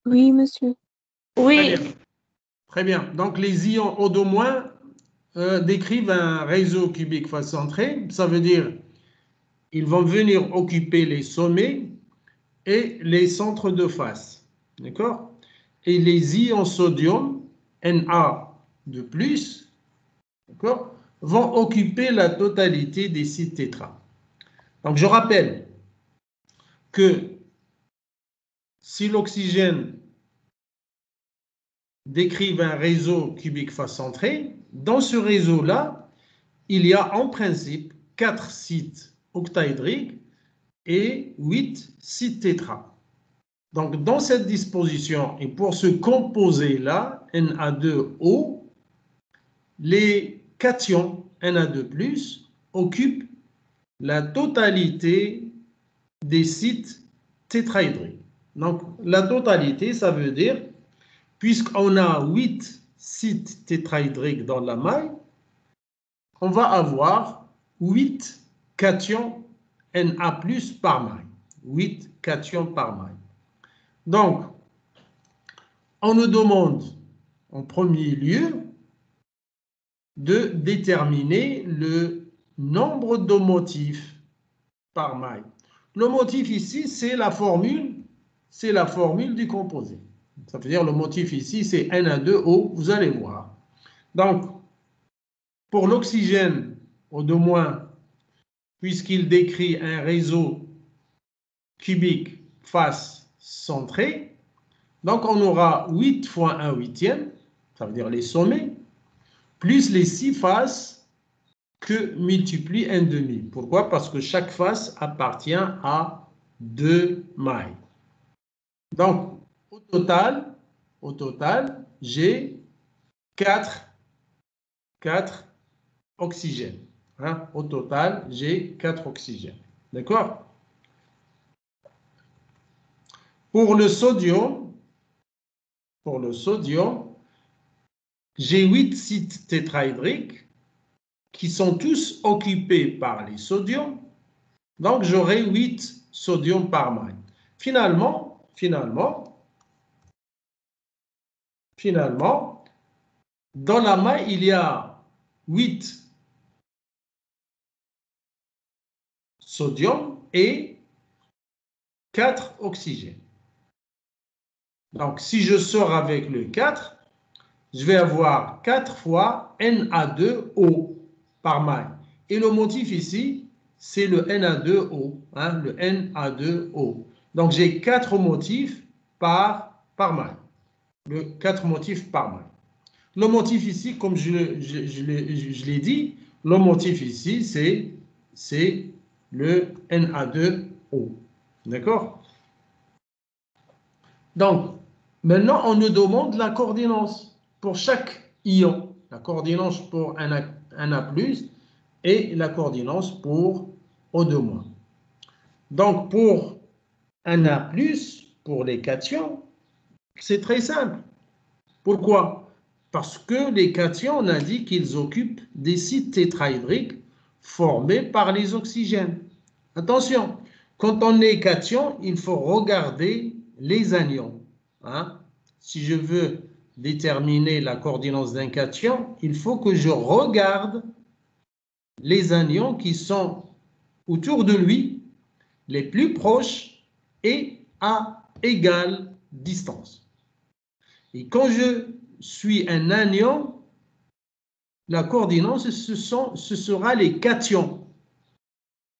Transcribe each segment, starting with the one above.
Oui, monsieur. Très bien. Très bien. Donc, les ions O2- décrivent un réseau cubique face centré. Ça veut dire ils vont venir occuper les sommets et les centres de face. D'accord? Et les ions sodium, Na de plus, d'accord, vont occuper la totalité des sites tétra. Donc, je rappelle que si l'oxygène décrive un réseau cubique face centré, dans ce réseau-là, il y a en principe 4 sites octaédriques et 8 sites tétra. Donc, dans cette disposition, et pour ce composé-là, Na2O, les cations Na2+, occupent la totalité des sites tétraédriques. Donc, la totalité, ça veut dire, puisqu'on a 8 sites tétraédriques dans la maille, on va avoir 8 cations Na+ par maille. 8 cations par maille. Donc, on nous demande en premier lieu de déterminer le nombre de motifs par maille. Le motif ici, c'est la formule du composé. Ça veut dire le motif ici, c'est Na2O, vous allez voir. Donc, pour l'oxygène, O2-, puisqu'il décrit un réseau cubique face centré, donc on aura 8 fois 1/8, ça veut dire les sommets, plus les 6 faces que multiplie 1/2. Pourquoi? Parce que chaque face appartient à 2 mailles. Donc, au total, j'ai 4 oxygènes. Hein? Au total, j'ai 4 oxygènes. D'accord? Pour le sodium, j'ai 8 sites tétraédriques qui sont tous occupés par les sodiums. Donc, j'aurai 8 sodium par maille. Finalement, dans la maille, il y a 8 sodium et 4 oxygènes. Donc, si je sors avec le 4, je vais avoir 4 fois Na2O par maille. Et le motif ici, c'est le Na2O. Hein, le Na2O. Donc, j'ai 4 motifs par maille. 4 motifs par maille. Le motif ici, comme je l'ai dit, le motif ici, c'est le Na2O. D'accord? Donc, maintenant, on nous demande la coordination pour chaque ion. La coordination pour Na+, et la coordination pour O2-. Donc, pour Na+, pour les cations, c'est très simple. Pourquoi? Parce que les cations, on a dit qu'ils occupent des sites tétraédriques formés par les oxygènes. Attention, quand on est cation, il faut regarder les anions. Hein? Si je veux déterminer la coordination d'un cation, il faut que je regarde les anions qui sont autour de lui, les plus proches et à égale distance. Et quand je suis un anion, la coordination, ce sera les cations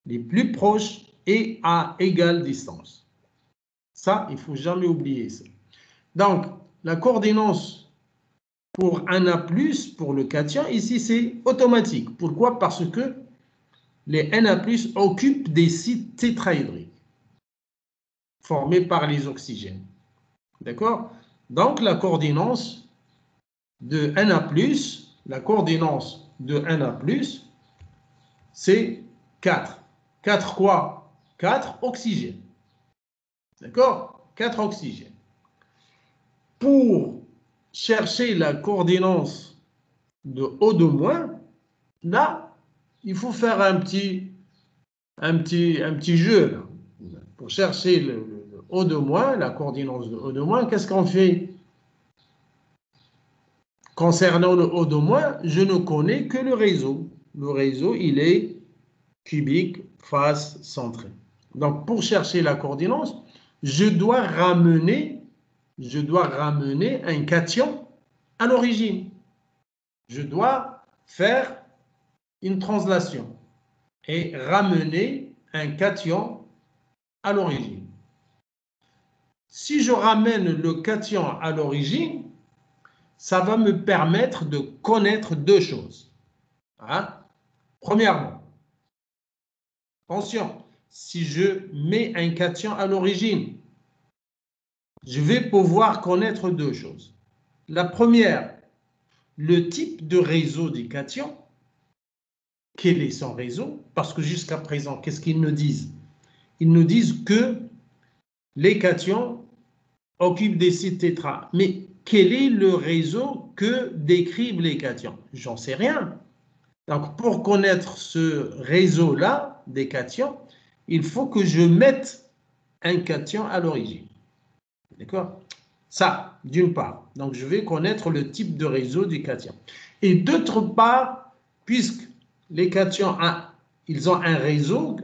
les plus proches et à égale distance. Ça, il ne faut jamais oublier ça. Donc, la coordination pour un Na+, pour le cation, ici, c'est automatique. Pourquoi? Parce que les Na+ occupent des sites tétraédriques formés par les oxygènes. D'accord? Donc, la coordination de Na+, c'est 4. 4 quoi? 4 oxygènes. D'accord? 4 oxygènes. Pour chercher la coordination de O2-, là, il faut faire un petit jeu. Là. Pour chercher le O2-, la coordinance de O2-, qu'est-ce qu'on fait? Concernant le O2-, je ne connais que le réseau. Le réseau, il est cubique, face, centrée. Donc, pour chercher la coordinance, je dois ramener un cation à l'origine. Je dois faire une translation et ramener un cation à l'origine. Si je ramène le cation à l'origine, ça va me permettre de connaître deux choses. Hein? Premièrement, attention, si je mets un cation à l'origine, je vais pouvoir connaître deux choses. La première, le type de réseau du cation. Quel est son réseau? Parce que jusqu'à présent, qu'est-ce qu'ils nous disent? Ils nous disent que les cations occupent des sites tétra. Mais quel est le réseau que décrivent les cations? J'en sais rien. Donc, pour connaître ce réseau-là des cations, il faut que je mette un cation à l'origine. D'accord? Ça, d'une part. Donc, je vais connaître le type de réseau du cation. Et d'autre part, puisque les cations, ils ont un réseau,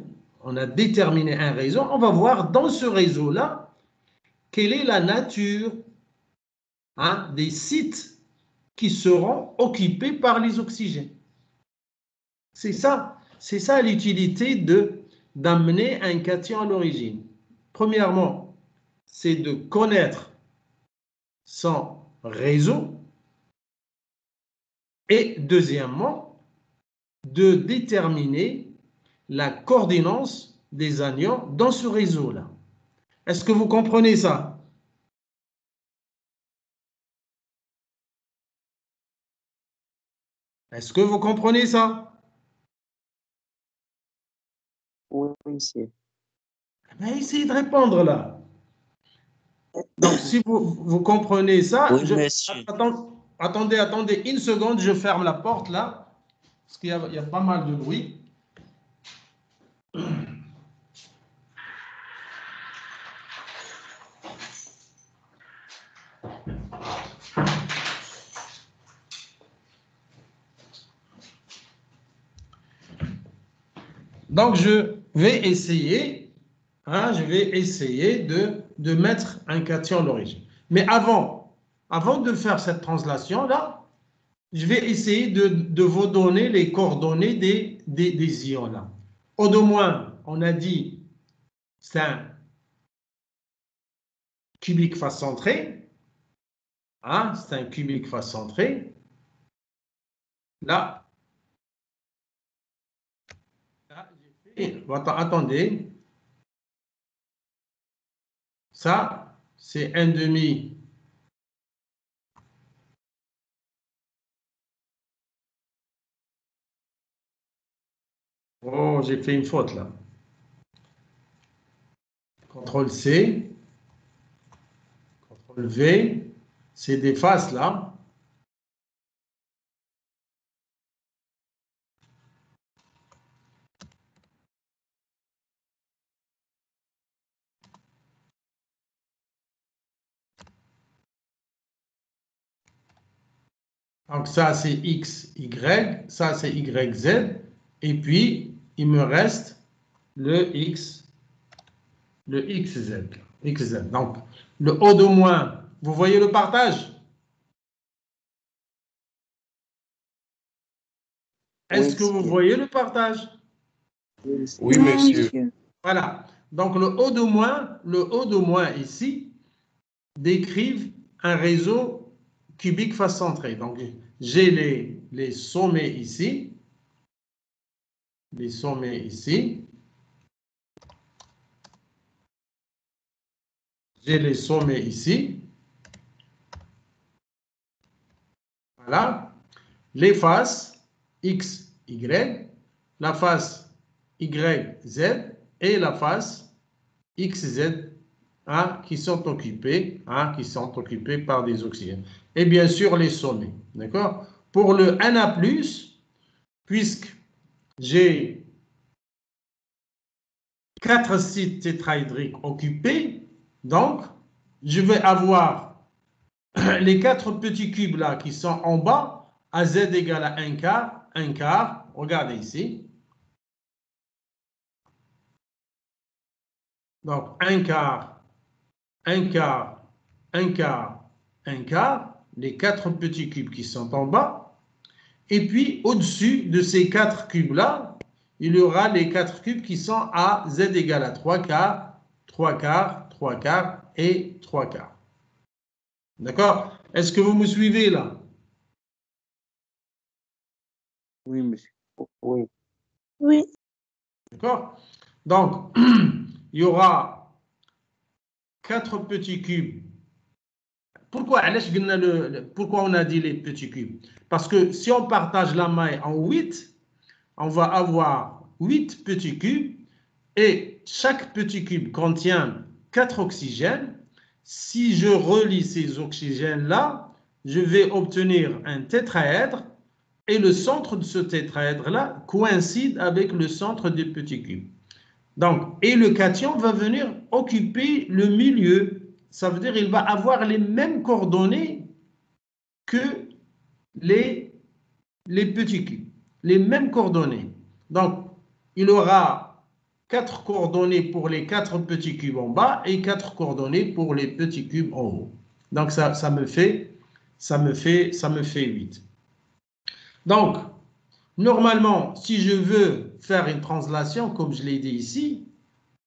on a déterminé un réseau, on va voir dans ce réseau-là, quelle est la nature des sites qui seront occupés par les oxygènes. C'est ça l'utilité d'amener un cation à l'origine. Premièrement, c'est de connaître son réseau et deuxièmement, de déterminer la coordinance des anions dans ce réseau-là. Est-ce que vous comprenez ça? Est-ce que vous comprenez ça? Oui, monsieur. Ben, essayez de répondre là. Donc, si vous comprenez ça, Oui, monsieur. attendez une seconde, je ferme la porte là, parce qu'il y a pas mal de bruit. Donc, je vais essayer de mettre un cation à l'origine. Mais avant de faire cette translation-là, je vais essayer de vous donner les coordonnées des ions là. O2-, on a dit, c'est un cubique face centrée. Hein, c'est un cubique face centrée. Là j'ai fait, attendez. Ça, c'est un demi. Oh, j'ai fait une faute là. CTRL C, CTRL V, c'est des faces là. Donc ça, c'est X, Y, ça, c'est Y, Z. Et puis, il me reste le X, XZ. Donc, le O2-, vous voyez le partage? Est-ce que vous voyez le partage? Oui, monsieur. Voilà. Donc, le O2- ici décrivent un réseau cubique face centré. Donc, j'ai les sommets ici. Les sommets ici. J'ai les sommets ici. Voilà. Les faces X, Y. La face Y, Z. Et la face X, Z, qui sont occupés par des oxygènes. Et bien sûr, les sommets. D'accord? Pour le Na+, puisque j'ai 4 sites tétrahydriques occupés, Donc, je vais avoir les 4 petits cubes là qui sont en bas, à z égale à 1 quart. Regardez ici. Donc, 1 quart, 1 quart, 1 quart, 1 quart, les 4 petits cubes qui sont en bas. Et puis, au-dessus de ces 4 cubes-là, il y aura les 4 cubes qui sont à z égale à 3 quarts, 3 quarts, 3 quarts et 3 quarts. D'accord? Est-ce que vous me suivez là? Oui, monsieur. Oui. Oui. D'accord? Donc, il y aura 4 petits cubes. Pourquoi on a dit les petits cubes? Parce que si on partage la maille en 8, on va avoir 8 petits cubes et chaque petit cube contient 4 oxygènes. Si je relie ces oxygènes-là, je vais obtenir un tétraèdre et le centre de ce tétraèdre-là coïncide avec le centre du petit cube. Donc, et le cation va venir occuper le milieu. Ça veut dire qu'il va avoir les mêmes coordonnées que les petits cubes. Les mêmes coordonnées. Donc, il aura 4 coordonnées pour les 4 petits cubes en bas et 4 coordonnées pour les petits cubes en haut. Donc, ça me fait 8. Donc, normalement, si je veux faire une translation, comme je l'ai dit ici,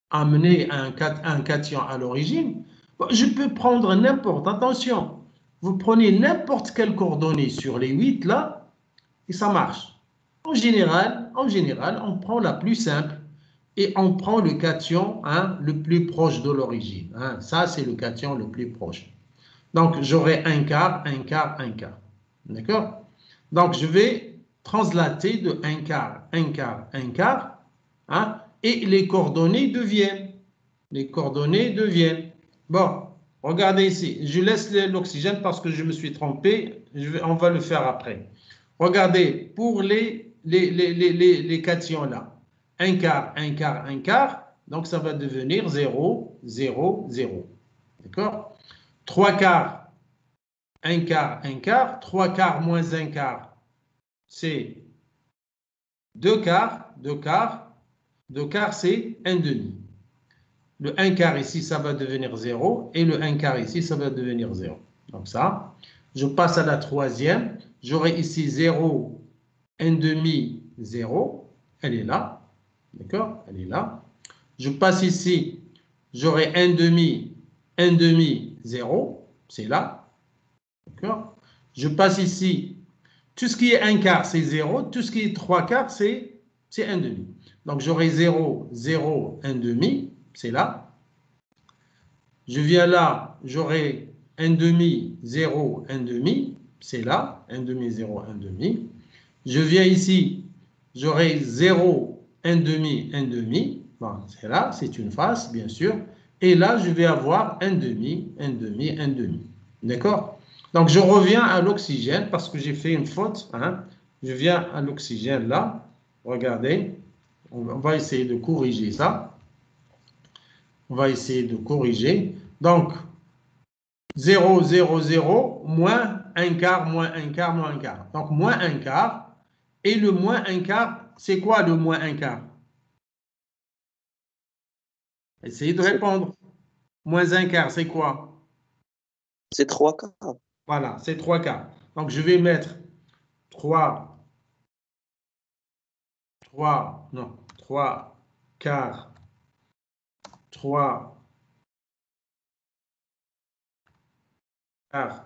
amener un cation à l'origine, je peux prendre n'importe, attention, vous prenez n'importe quelle coordonnée sur les 8 là, et ça marche. En général, on prend la plus simple et on prend le cation le plus proche de l'origine. Ça, c'est le cation le plus proche. Donc, j'aurai 1 quart, 1 quart, 1 quart. D'accord? Donc, je vais translater de 1 quart, 1 quart, 1 quart, et les coordonnées deviennent. Bon, regardez ici. Je laisse l'oxygène parce que je me suis trompé. On va le faire après. Regardez, pour les cations là, 1 quart, 1 quart, 1 quart, donc ça va devenir 0, 0, 0. D'accord? 3 quarts, 1 quart, 1 quart. 3 quarts moins 1 quart, c'est 2 quarts, 2 quarts. 2 quarts, c'est 1 demi. Le 1 quart ici, ça va devenir 0. Et le 1 quart ici, ça va devenir 0. Donc ça, je passe à la troisième. J'aurai ici 0, 1 demi, 0. Elle est là. D'accord? Elle est là. Je passe ici. J'aurai 1 demi, 0. C'est là. D'accord? Je passe ici. Tout ce qui est 1 quart, c'est 0. Tout ce qui est 3 quarts, c'est 1 demi. Donc, j'aurai 0, 0, 1 demi. C'est là. Je viens là, j'aurai 1 demi, 0, 1 demi. C'est là. 1 demi, 0, 1 demi. Je viens ici, j'aurai 0, 1 demi, 1 demi. Bon, c'est là, c'est une face, bien sûr. Et là, je vais avoir 1 demi, 1 demi, 1 demi. D'accord? Donc, je reviens à l'oxygène parce que j'ai fait une faute. Je viens à l'oxygène là. Regardez. On va essayer de corriger ça. On va essayer de corriger. Donc, 0, 0, 0, moins 1 quart, moins 1 quart, moins 1 quart. Donc, moins 1 quart. Et le moins 1 quart, c'est quoi le moins 1 quart? Essayez de répondre. Moins 1 quart, c'est quoi? C'est 3 quarts. Voilà, c'est 3 quarts. Donc, je vais mettre 3 quarts, 3 quarts.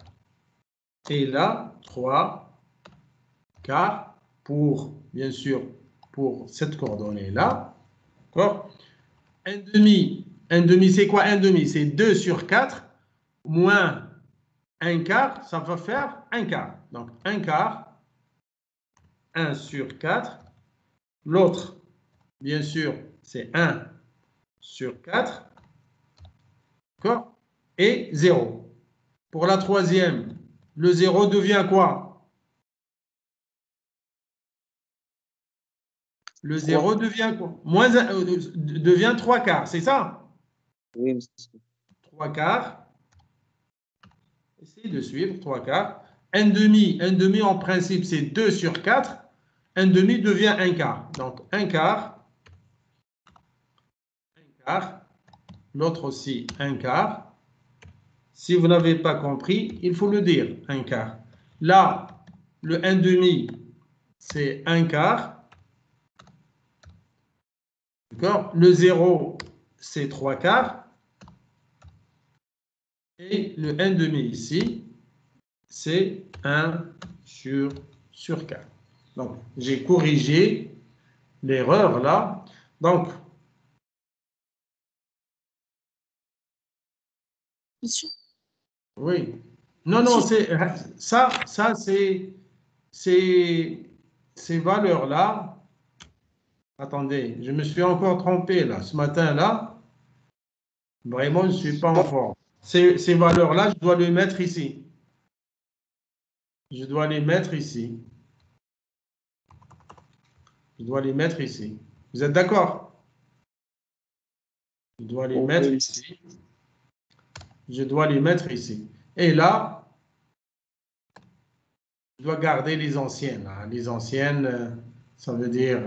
Et là, 3 quarts pour, bien sûr, pour cette coordonnée-là. D'accord? 1 demi, c'est quoi 1 demi? C'est 2 sur 4 moins 1 quart, ça va faire 1 quart. Donc, 1 quart, 1 sur 4. L'autre, bien sûr, c'est 1 sur 4. D'accord? Et 0. Pour la troisième, le 0 devient quoi? Le 0 devient quoi? Devient 3 quarts, c'est ça? Oui, monsieur. 3 quarts. Essayez de suivre, 3 quarts. 1 demi en principe, c'est 2 sur 4. 1 demi devient 1 quart. Donc, 1 quart. 1 quart. L'autre aussi, 1 quart. Si vous n'avez pas compris, il faut le dire, 1 quart. Là, le 1 demi, c'est 1 quart. D'accord? Le 0, c'est 3 quarts. Et le 1 demi ici, c'est 1 sur 4. Donc, j'ai corrigé l'erreur là. Donc, Monsieur? oui. Non, non, c'est ça c'est ces valeurs-là. Attendez, je me suis encore trompé là. Ce matin-là, vraiment, je ne suis pas en forme. Ces valeurs-là, je dois les mettre ici. Je dois les mettre ici. Je dois les mettre ici. Vous êtes d'accord? Je dois les mettre ici. Je dois les mettre ici. Et là, je dois garder les anciennes. Hein. Les anciennes, ça veut dire...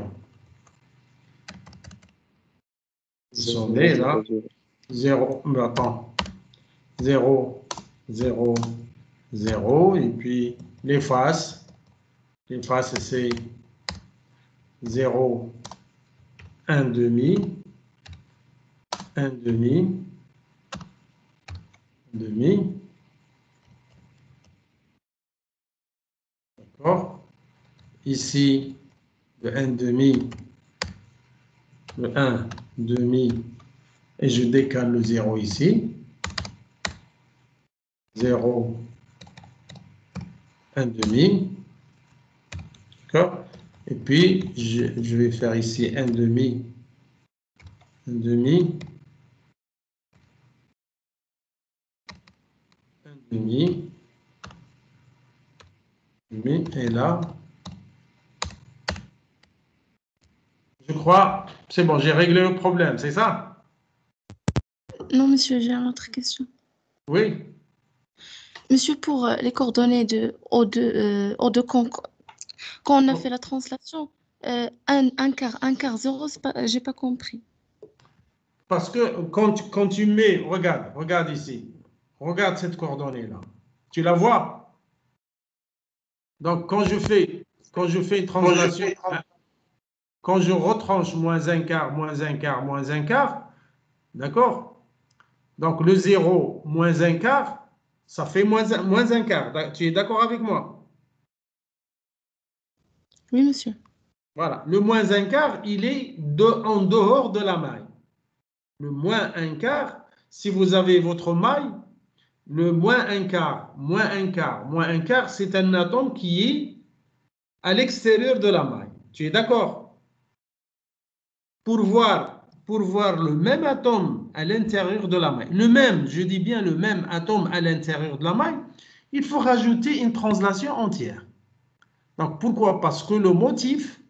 Vous savez, là, 0, attends, 0, 0, 0, et puis les faces c'est 0, 1 demi, 1 demi, 1 demi, d'accord? Ici, le 1 demi, le 1 demi, et je décale le 0 ici, 0, 1 demi, d'accord? Et puis, je vais faire ici 1 demi, 1 demi, 1 demi, et là, je crois, c'est bon, j'ai réglé le problème, c'est ça? Non, monsieur, j'ai une autre question. Oui. Monsieur, pour les coordonnées de O2 quand on a fait la translation, un quart, 0, j'ai pas compris. Parce que quand tu mets, regarde ici, regarde cette coordonnée-là. Tu la vois? Donc, quand je fais une translation, quand je retranche moins un quart, moins un quart, moins un quart, d'accord? Donc, le 0 moins un quart, ça fait moins un quart. Tu es d'accord avec moi? Oui, monsieur. Voilà. Le moins un quart, il est en dehors de la maille. Le moins un quart, si vous avez votre maille, le moins un quart, moins un quart, moins un quart, c'est un atome qui est à l'extérieur de la maille. Tu es d'accord? Pour voir le même atome à l'intérieur de la maille, le même, je dis bien le même atome à l'intérieur de la maille, il faut rajouter une translation entière. Donc pourquoi? Parce que le motif,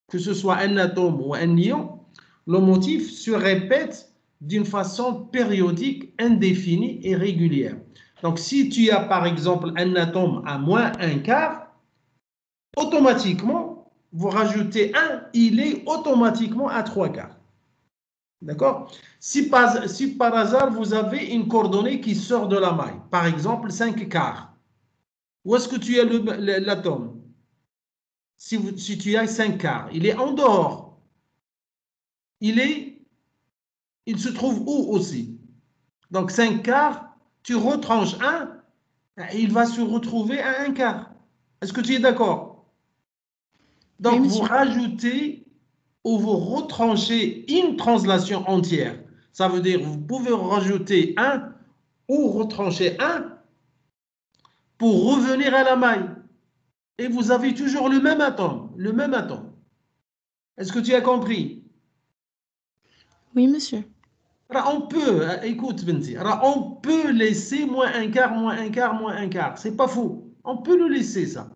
que ce soit un atome ou un ion, le motif se répète d'une façon périodique, indéfinie et régulière. Donc si tu as par exemple un atome à moins un quart, automatiquement, vous rajoutez 1, il est automatiquement à 3 quarts. D'accord? Si par hasard, vous avez une coordonnée qui sort de la maille, par exemple 5 quarts, où est-ce que tu as l'atome? Si tu as 5 quarts, il est en dehors. Il se trouve où aussi? Donc 5 quarts, tu retranches 1, il va se retrouver à 1 quart. Est-ce que tu es d'accord? Donc Oui, vous rajoutez ou vous retranchez une translation entière. Ça veut dire vous pouvez rajouter 1 ou retrancher 1 pour revenir à la maille. Et vous avez toujours le même atome. Le même atome. Est-ce que tu as compris? Oui, monsieur. On peut, écoute, Benti, on peut laisser moins un quart, moins un quart, moins un quart. C'est pas fou. On peut le laisser, ça.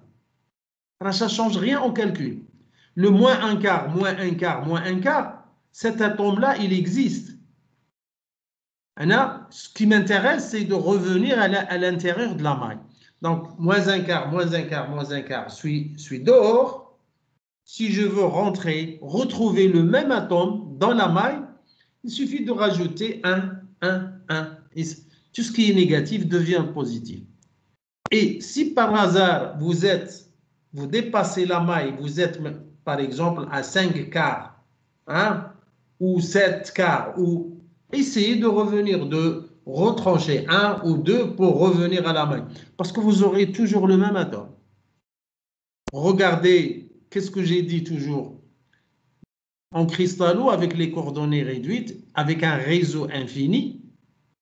Ça ne change rien au calcul. Le moins un quart, moins un quart, moins un quart, cet atome-là, il existe. Ce qui m'intéresse, c'est de revenir à l'intérieur de la maille. Donc, moins un quart, moins un quart, moins un quart, suis dehors. Si je veux rentrer, retrouver le même atome dans la maille, il suffit de rajouter 1, 1, 1. Et tout ce qui est négatif devient positif. Et si par hasard, vous dépassez la maille, vous êtes par exemple à 5 quarts, hein, ou 7 quarts, ou essayez de revenir, de retrancher 1 ou 2 pour revenir à la maille. Parce que vous aurez toujours le même atome. Regardez, qu'est-ce que j'ai dit toujours? En cristallo, avec les coordonnées réduites, avec un réseau infini,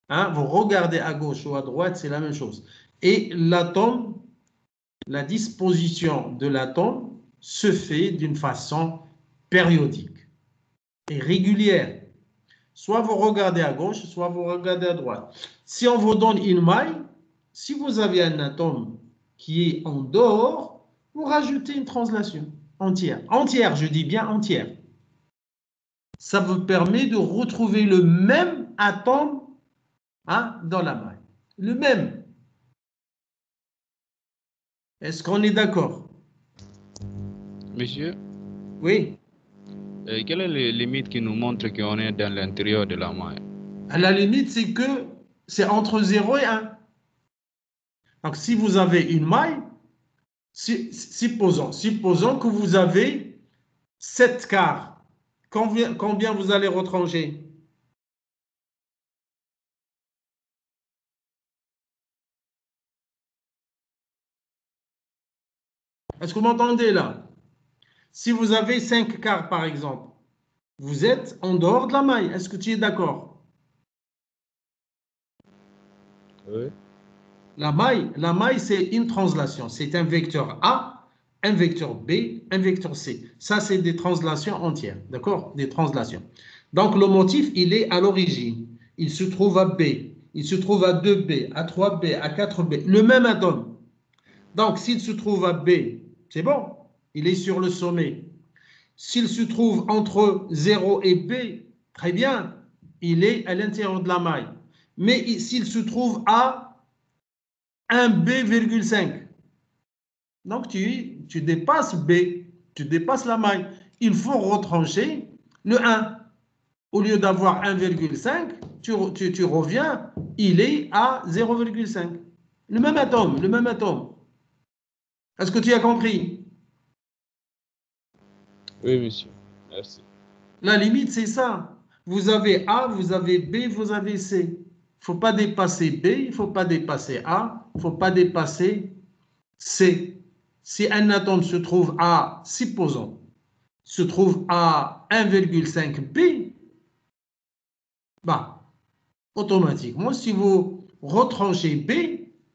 hein, vous regardez à gauche ou à droite, c'est la même chose. Et l'atome, la disposition de l'atome se fait d'une façon périodique et régulière. Soit vous regardez à gauche, soit vous regardez à droite. Si on vous donne une maille, si vous avez un atome qui est en dehors, vous rajoutez une translation entière. Entière, je dis bien entière. Ça vous permet de retrouver le même atome, hein, dans la maille. Le même. Est-ce qu'on est d'accord? Monsieur, Oui. quelle est la limite qui nous montre qu'on est dans l'intérieur de la maille? À la limite, c'est que c'est entre 0 et 1. Donc, si vous avez une maille, supposons que vous avez 7 quarts. Combien vous allez retrancher? Est-ce que vous m'entendez là? Si vous avez 5 quarts, par exemple, vous êtes en dehors de la maille. Est-ce que tu es d'accord? Oui. La maille, c'est une translation. C'est un vecteur A, un vecteur B, un vecteur C. Ça, c'est des translations entières. D'accord? Des translations. Donc, le motif, il est à l'origine. Il se trouve à B. Il se trouve à 2B, à 3B, à 4B. Le même atome. Donc, s'il se trouve à B, c'est bon. Il est sur le sommet. S'il se trouve entre 0 et B, très bien. Il est à l'intérieur de la maille. Mais s'il se trouve à 1B,5. Donc, tu dépasses B, tu dépasses la maille. Il faut retrancher le 1. Au lieu d'avoir 1,5, tu reviens, il est à 0,5. Le même atome, le même atome. Est-ce que tu as compris? Oui, monsieur. Merci. La limite, c'est ça. Vous avez A, vous avez B, vous avez C. Il ne faut pas dépasser B, il ne faut pas dépasser A, il ne faut pas dépasser C. Si un atome se trouve à, supposons, se trouve à 1,5 B, bah, automatiquement, si vous retranchez B,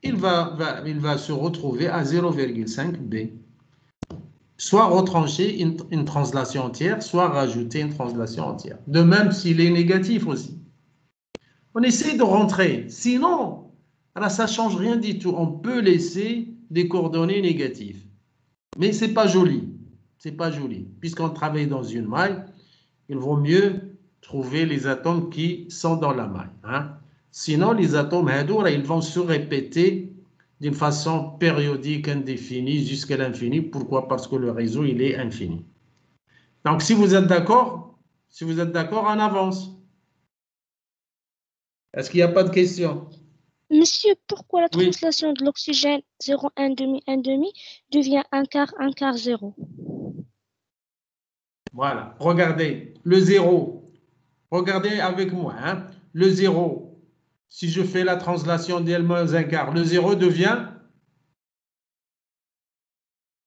il va se retrouver à 0,5 B. Soit retrancher une translation entière, soit rajouter une translation entière. De même s'il est négatif aussi. On essaie de rentrer. Sinon, alors ça ne change rien du tout. On peut laisser des coordonnées négatives. Mais ce n'est pas joli. C'est pas joli. Puisqu'on travaille dans une maille, il vaut mieux trouver les atomes qui sont dans la maille. Hein? Sinon, les atomes, ils vont se répéter d'une façon périodique, indéfinie, jusqu'à l'infini. Pourquoi? Parce que le réseau, il est infini. Donc, si vous êtes d'accord, on avance. Est-ce qu'il n'y a pas de questions? Monsieur, pourquoi la Oui. translation de l'oxygène 0, 1 demi, 1 demi devient 1 quart, 0? Voilà, regardez, le 0. Regardez avec moi, hein? Le 0, si je fais la translation d'L moins 1 quart, le 0 devient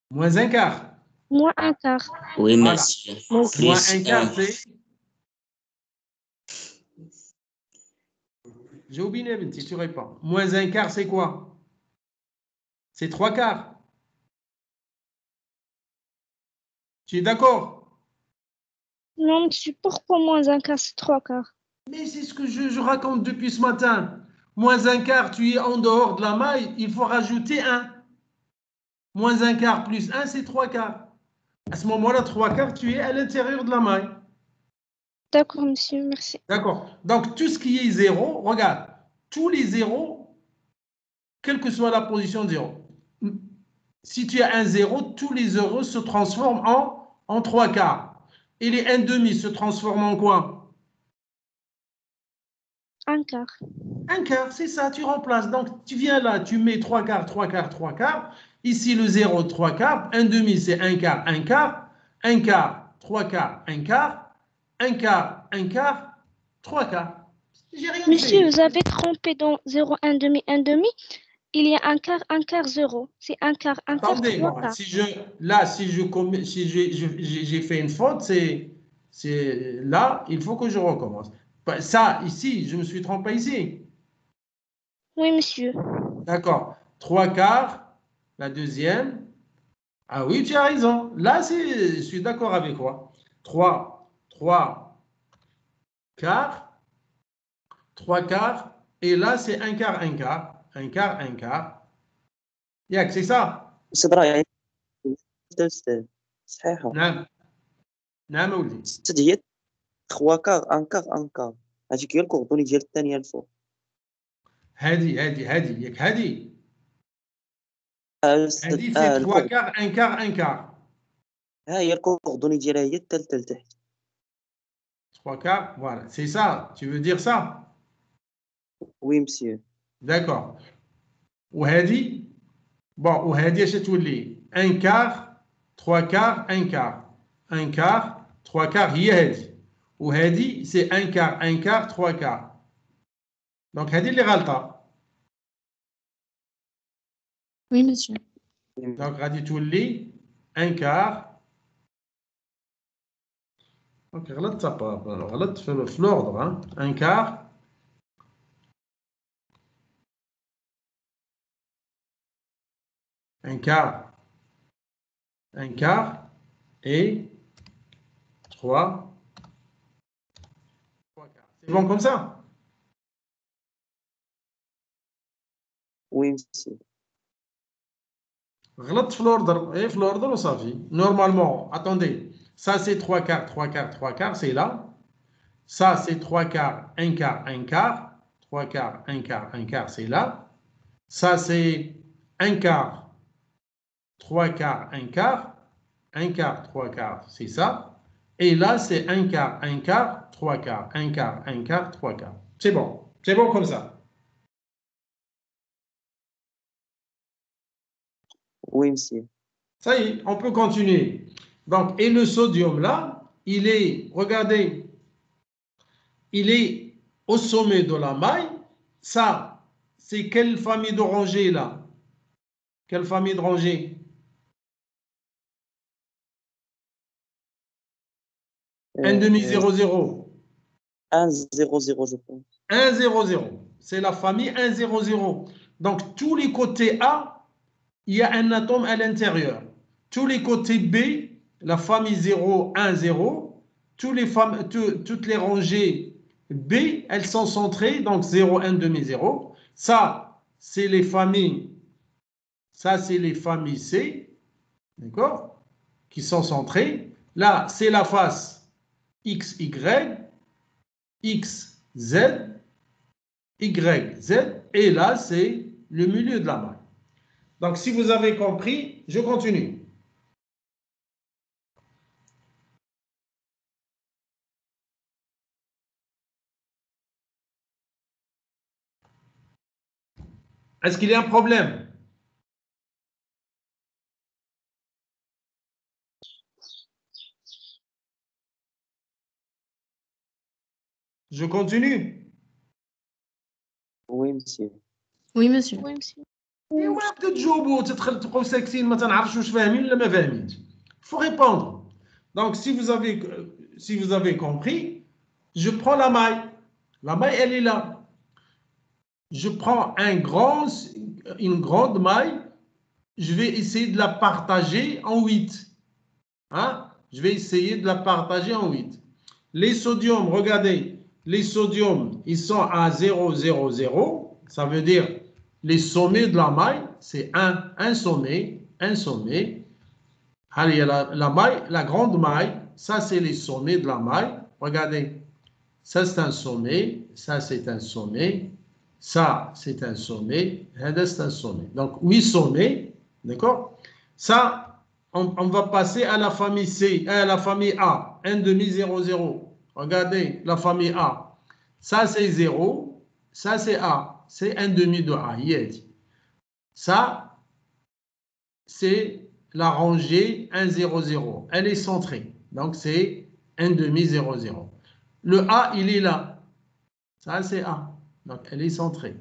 moins 1 quart. Moins 1 quart. Oui, Voilà. monsieur. Moins Plus 1 quart, 1. c'est... J'ai oublié, si tu réponds. Moins 1 quart, c'est quoi? C'est 3 quarts. Tu es d'accord? Non, monsieur, pourquoi moins 1 quart, c'est 3 quarts? Mais c'est ce que je raconte depuis ce matin. Moins 1 quart, tu es en dehors de la maille, il faut rajouter 1. Moins 1 quart plus 1, c'est 3 quarts. À ce moment-là, 3 quarts, tu es à l'intérieur de la maille. D'accord, monsieur, merci. D'accord. Donc, tout ce qui est 0, regarde, tous les zéros, quelle que soit la position de 0. Si tu as un 0, tous les zéros se transforment en 3 quarts. Et les 1/2 se transforment en quoi? Un quart. Un quart, c'est ça, tu remplaces. Donc, tu viens là, tu mets 3 quarts, 3 quarts, 3 quarts. Ici, le 0, 3 quarts. 1/2, c'est 1 quart, 1 quart. 1 quart, 3 quarts, 1 quart. 1 quart, 1 quart, 3 quarts. J'ai rien Monsieur, fait. vous avez trompé dans 0, 1/2, 1/2. Il y a un quart, 0. C'est un quart, Attendez, 3 moi, quarts. si j'ai fait une faute, c'est là, il faut que je recommence. Ça, ici, je me suis trompé ici. Oui, monsieur. D'accord. 3 quarts, la deuxième. Ah oui, tu as raison. Là, je suis d'accord avec toi. 3 quarts, 3 quarts. Et là, c'est 1 quart, 1 quart. 1 quart, 1 quart. Yac, c'est ça. أستاذ راه أستاذ صحيحة. نعم. نعم ولدي. أستاذ هي 3 كار 1 كار 1 كار. هذيك هي الكوردوني ديال الثانية الفوق. هذه ياك هذه. أستاذ هذه سي 3 كار 1 كار 1 كار. ها هي الكوردوني ديالها هي الثالثة لتحت. 3 quarts, voilà. C'est ça. Tu veux dire ça? وي مسيو. D'accord. وهذه bon وهذه اش تولي 1 quart 3 quarts 1 quart 1 quart 3 quarts هي هذه وهذه c'est 1 quart 1 quart 3 quarts. Donc هذه اللي غلطة. Oui, monsieur. Donc غادي تولي 1 quart. Donc غلطت غلطت في l'ordre 1 quart 1 quart 1 quart et 3 quarts. C'est bon comme ça? وي مسيو. غلطت في l'ordre. Et في l'ordre وصافي. Normalement, attendez. Ça, c'est 3 quarts, 3 quarts, 3 quarts, c'est là. Ça, c'est 3 quarts, 1 quart, 1 quart. 3 quarts, 1 quart, 1 quart, c'est là. Ça, c'est 1 quart, 3 quarts, 1 quart. 1 quart, 3 quarts, c'est ça. Et là, c'est 1 quart, 1 quart, 3 quarts. 1 quart, 1 quart, 3 quarts. C'est bon. C'est bon comme ça. وي مسيو. Ça y est, on peut continuer. Donc, et le sodium là, il est, regardez, il est au sommet de la maille. Ça, c'est quelle famille de rangées là? Quelle famille de rangées? 1,2,0,0. 1 0 0 je pense. 1, 0, 0. C'est la famille 1, 0, 0. Donc, tous les côtés A, il y a un atome à l'intérieur. Tous les côtés B, la famille 0, 1, 0. Toutes les rangées B, elles sont centrées, donc 0, 1, 2, 0. Ça, c'est les familles. Ça, c'est les familles C, d'accord, qui sont centrées. Là, c'est la face X, Y, X, Z, Y, Z. Et là, c'est le milieu de la maille. Donc, si vous avez compris, je continue. Est-ce qu'il y a un problème? Je continue. وي مسيو. Oui, monsieur. Oui, monsieur. ايوا تجاوبوا تبقوا ساكتين ما تنعرفش واش فاهمين ولا ما فاهمينش. Il faut répondre. Donc si vous avez compris, je prends la maille. La maille elle est là. Je prends une grande maille, je vais essayer de la partager en 8. Hein? Je vais essayer de la partager en 8. Les sodiums, regardez, les sodiums, ils sont à 0, 0, 0. Ça veut dire les sommets de la maille, c'est un sommet, un sommet. Allez, la maille, la grande maille, ça c'est les sommets de la maille. Regardez, Ça, c'est un sommet. Ça, c'est un sommet. Ça, c'est un sommet. C'est un sommet. Donc, 8 sommets. D'accord? Ça, on va passer à la famille C, à la famille A. 1 demi 0, 0. Regardez, la famille A. Ça, c'est 0. Ça, c'est A. C'est 1 demi de A. Ça, c'est la rangée 1, 0, 0. Elle est centrée. Donc, c'est 1 demi 0, 0. Le A, il est là. Ça, c'est A. Donc, elle est centrée.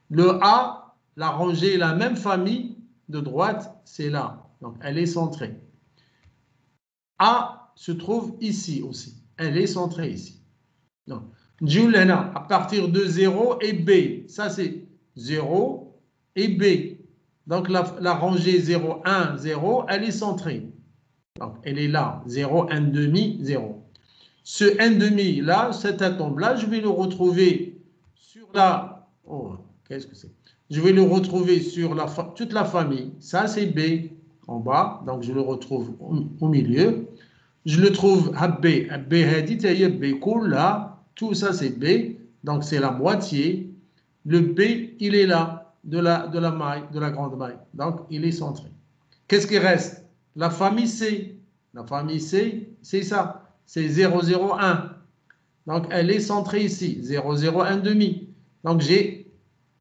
Le A, la rangée, la même famille de droite, c'est là. Donc, elle est centrée. A se trouve ici aussi. Elle est centrée ici. Donc, Juliana, à partir de 0 et B. Ça, c'est 0 et B. Donc, la rangée 0, 1, 0, elle est centrée. Donc, elle est là. 0, 1 demi, 0. Ce 1 demi là, cet atome là, je vais le retrouver sur la... Oh, qu'est-ce que c'est? Je vais le retrouver sur toute la famille. Ça, c'est B en bas. Donc, je le retrouve au milieu. Je le trouve à B. À B, B cool là. Tout ça, c'est B. Donc, c'est la moitié. Le B, il est là, de la maille, de la grande maille. Donc, il est centré. Qu'est-ce qui reste? La famille C. La famille C, c'est ça. C'est 0, 0, 1. Donc, elle est centrée ici. 0, 0, 1 demi. Donc, j'ai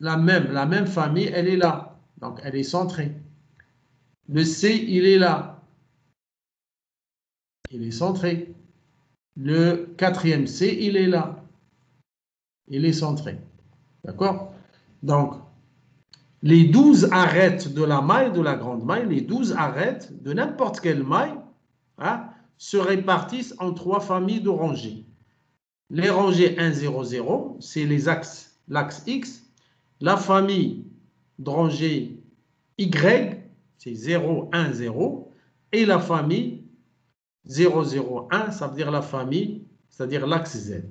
la même famille, elle est là. Donc, elle est centrée. Le C, il est là. Il est centré. Le quatrième C, il est là. Il est centré. D'accord? Donc, les 12 arêtes de la maille, de la grande maille, les 12 arêtes de n'importe quelle maille, hein, se répartissent en 3 familles de rangées. Les rangées 1, 0, 0, c'est l'axe X. La famille de rangées Y, c'est 0, 1, 0. Et la famille 0, 0, 1, ça veut dire la famille, c'est-à-dire l'axe Z.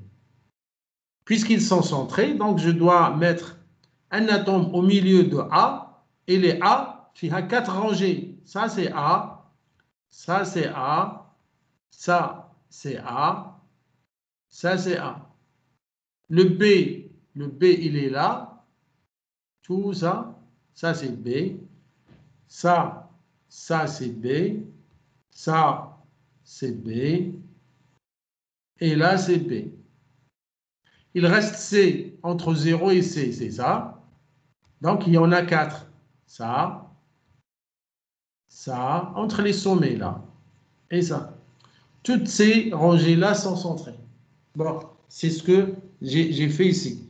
Puisqu'ils sont centrés, donc je dois mettre un atome au milieu de A, et les A, il y a 4 rangées. Ça, c'est A, ça, c'est A, ça, c'est A, ça, c'est A. Le B, il est là. Tout ça, ça, c'est B. Ça, c'est B. Ça, c'est B. Et là, c'est B. Il reste C, entre 0 et C, c'est ça. Donc, il y en a 4. Ça, entre les sommets, là. Et ça. Toutes ces rangées-là sont centrées. Bon, c'est ce que j'ai fait ici.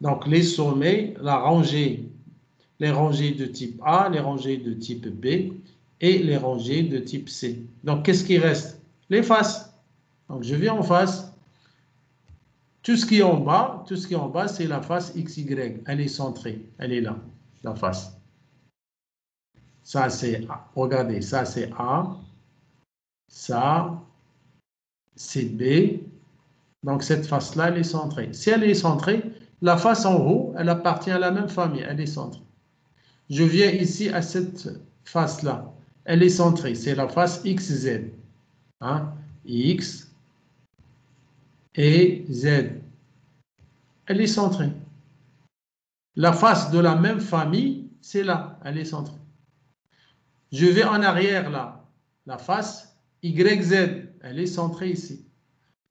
Donc, les sommets, les rangées de type A, les rangées de type B et les rangées de type C. Donc, qu'est-ce qui reste? Les faces. Donc, je viens en face. Tout ce qui est en bas, c'est la face XY. Elle est centrée. Elle est là, la face. Ça, c'est A. Regardez, ça, c'est A. Ça, c'est B. Donc, cette face-là, elle est centrée. Si elle est centrée, la face en haut, elle appartient à la même famille. Elle est centrée. Je viens ici à cette face-là. Elle est centrée. C'est la face XZ. Hein? X et Z. Elle est centrée. La face de la même famille, c'est là. Elle est centrée. Je vais en arrière là. La face YZ, elle est centrée ici.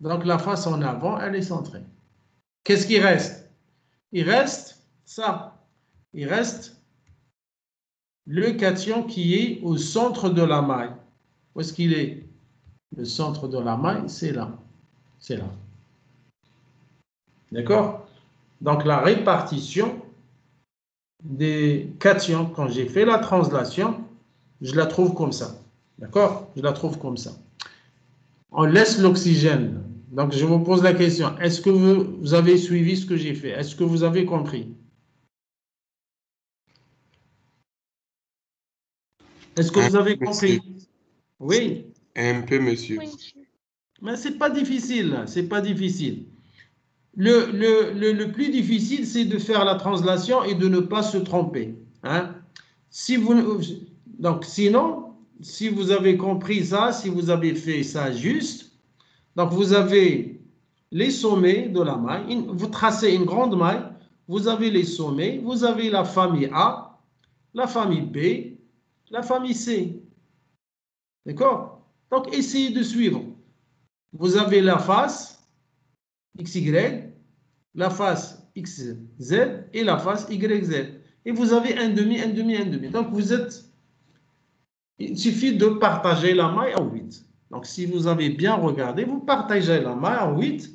Donc, la face en avant, elle est centrée. Qu'est-ce qui reste? Il reste ça. Il reste le cation qui est au centre de la maille. Où est-ce qu'il est? Le centre de la maille, c'est là. C'est là. D'accord? Donc, la répartition des cations, quand j'ai fait la translation, je la trouve comme ça. D'accord? Je la trouve comme ça. On laisse l'oxygène. Donc, je vous pose la question. Est-ce que vous avez suivi ce que j'ai fait? Est-ce que vous avez compris? Est-ce que vous avez compris? Oui. Un peu, monsieur. Oui. Mais ce n'est pas difficile. C'est pas difficile. Le plus difficile, c'est de faire la translation et de ne pas se tromper. Hein? Donc, sinon, si vous avez compris ça, si vous avez fait ça juste, donc vous avez les sommets de la maille. Vous tracez une grande maille, vous avez les sommets, vous avez la famille A, la famille B, la famille C. D'accord? Donc, essayez de suivre. Vous avez la face XY, la face XZ et la face YZ. Et vous avez un demi, un demi, un demi. Donc, il suffit de partager la maille en 8. Donc, si vous avez bien regardé, vous partagez la maille en 8.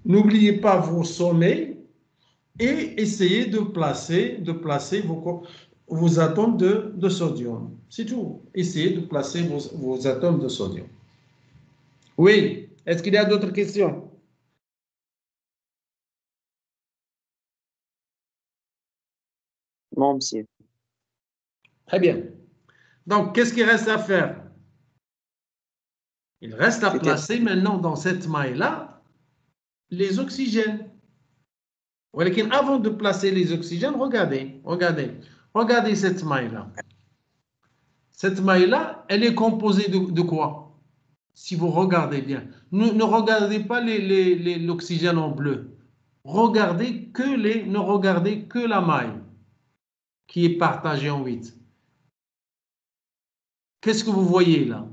N'oubliez pas vos sommets et essayez de placer vos atomes de sodium. C'est tout. Essayez de placer vos atomes de sodium. Oui. Est-ce qu'il y a d'autres questions? Non, monsieur. Très bien. Donc, qu'est-ce qu'il reste à faire? Il reste à placer maintenant dans cette maille-là les oxygènes. Avant de placer les oxygènes, regardez cette maille-là. Cette maille-là, elle est composée de quoi? Si vous regardez bien. Ne regardez pas l'oxygène en bleu. Ne regardez que la maille qui est partagée en 8. Qu'est-ce que vous voyez là?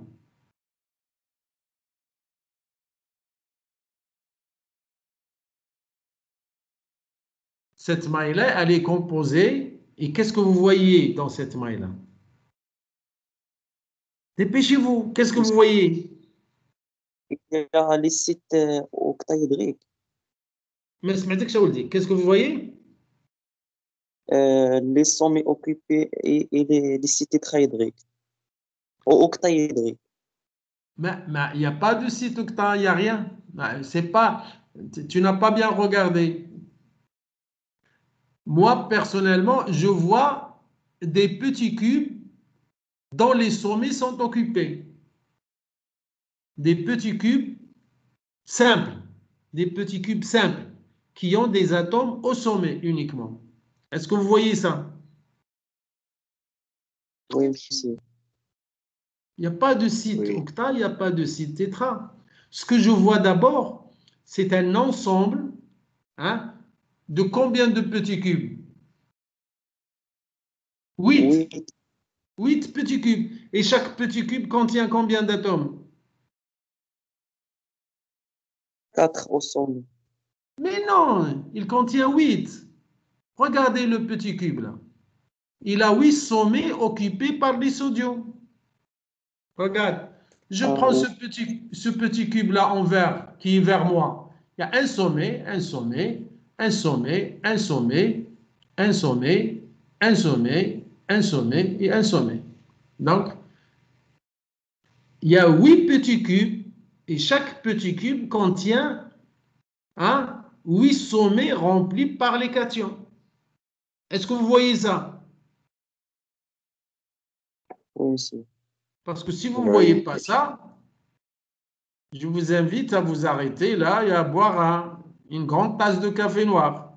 Cette maille-là, elle est composée. Et qu'est-ce que vous voyez dans cette maille-là? Dépêchez-vous. Qu'est-ce que vous voyez? Il y a les sites octaédriques. Mais qu'est-ce que vous voyez? Les sommets occupés et les sites tétraédriques. Octaédriques. Mais il n'y a pas de site octa, il n'y a rien. C'est pas, tu n'as pas bien regardé. Moi, personnellement, je vois des petits cubes dont les sommets sont occupés. Des petits cubes simples. Des petits cubes simples qui ont des atomes au sommet uniquement. Est-ce que vous voyez ça? Oui, monsieur. Il n'y a pas de site Oui. octa, il n'y a pas de site tétra. Ce que je vois d'abord, c'est un ensemble de combien de petits cubes? 8. Oui, 8 petits cubes. Et chaque petit cube contient combien d'atomes? 4 au sommet. Mais non, il contient 8. Regardez le petit cube là. Il a 8 sommets occupés par les sodiums. Regarde, je prends oui. ce petit cube-là en vert, qui est vers moi. Il y a un sommet, un sommet, un sommet, un sommet, un sommet, un sommet, un sommet et un sommet. Donc, il y a 8 petits cubes et chaque petit cube contient 8 sommets remplis par les cations. Est-ce que vous voyez ça? Oui, monsieur. Parce que si vous ne voyez pas ça, je vous invite à vous arrêter là et à boire une grande tasse de café noir.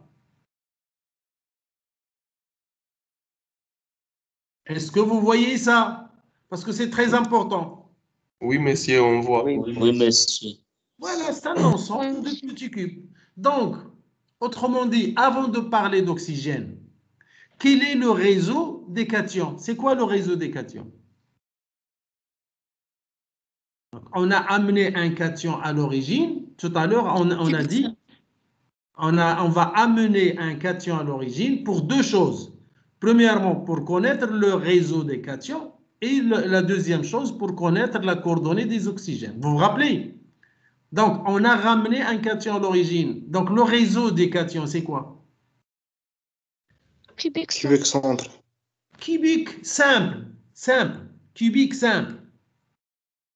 Est-ce que vous voyez ça? Parce que c'est très important. Oui, monsieur, on voit. Oui, Oui, monsieur. Voilà, c'est un ensemble de petits cubes. Donc, autrement dit, avant de parler d'oxygène, quel est le réseau des cations? C'est quoi le réseau des cations? On a amené un cation à l'origine. Tout à l'heure, on a dit, on va amener un cation à l'origine pour deux choses. Premièrement, pour connaître le réseau des cations et la deuxième chose, pour connaître la coordonnée des oxygènes. Vous vous rappelez? Donc, on a ramené un cation à l'origine. Donc, le réseau des cations, c'est quoi? Cubique Cubique centre. Cubique simple. Simple. Cubique simple.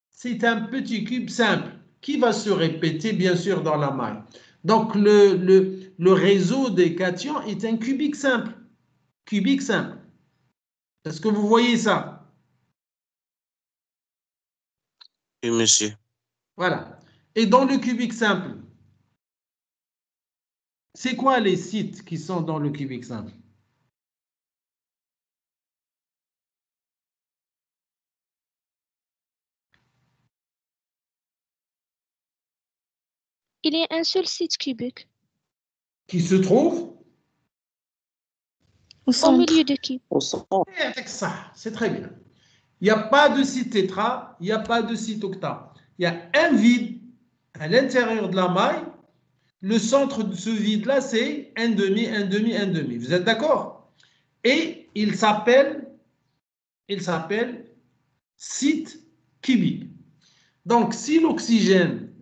C'est un petit cube simple qui va se répéter, bien sûr, dans la maille. Donc, le réseau des cations est un cubique simple. Cubique simple. Est-ce que vous voyez ça? Oui, monsieur. Voilà. Et dans le cubique simple, c'est quoi les sites qui sont dans le cubique simple? il y a un seul site cubique. Qui se trouve Au Au centre. milieu de qui? Au centre. avec ça. C'est très bien. Il n'y a pas de site tétra, il n'y a pas de site octa. Il y a un vide à l'intérieur de la maille. Le centre de ce vide-là, c'est 1,5, 1,5, 1,5. Vous êtes d'accord? Et il s'appelle site cubique. Donc, si l'oxygène,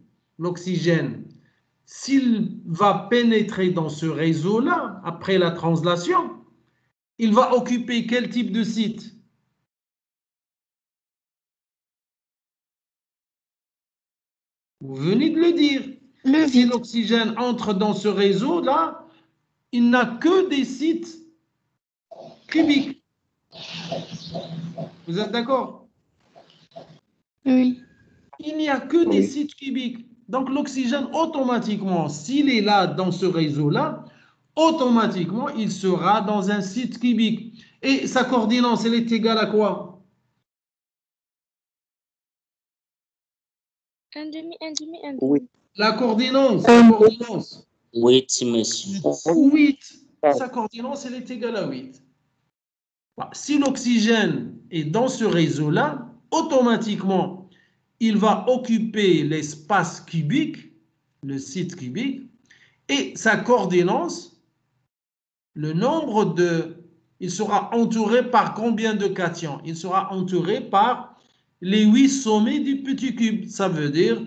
s'il va pénétrer dans ce réseau-là, après la translation, il va occuper quel type de site? Vous venez de le dire. Le Si vide. l'oxygène entre dans ce réseau-là, il n'a que des sites cubiques. Vous êtes d'accord? Oui. Il n'y a que des Oui. sites cubiques. Donc l'oxygène, automatiquement, s'il est là dans ce réseau-là, automatiquement, il sera dans un site cubique. Et sa coordinance, elle est égale à quoi? 1,5, 1,5, 1,5. Oui. La coordinance. 8, monsieur. 8. Sa coordinance, elle est égale à 8. Si l'oxygène est dans ce réseau-là, automatiquement, il va occuper l'espace cubique, le site cubique, et sa coordinance, le nombre de... Il sera entouré par combien de cations? Il sera entouré par les 8 sommets du petit cube. Ça veut dire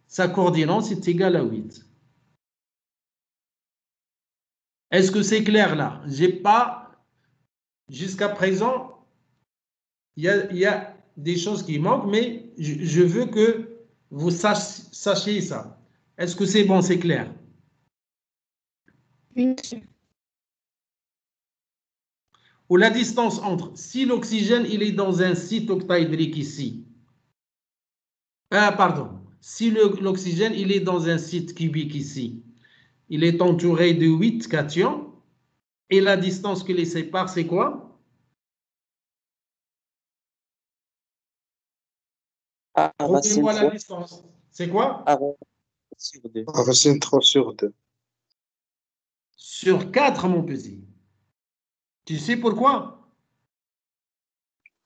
sa coordinance est égale à 8. Est-ce que c'est clair là? J'ai pas, jusqu'à présent, il y a des choses qui manquent, mais je veux que vous sachiez ça. Est-ce que c'est bon, c'est clair? Oui, monsieur. Ou la distance entre, si l'oxygène il est dans un site octaédrique ici, pardon, si l'oxygène il est dans un site cubique ici, il est entouré de 8 cations, et la distance qui les sépare, c'est quoi? Racine Trouvez-moi la 3 distance. C'est quoi? sur 2. Racine 3 sur 2. Sur 4, mon petit. Tu sais pourquoi?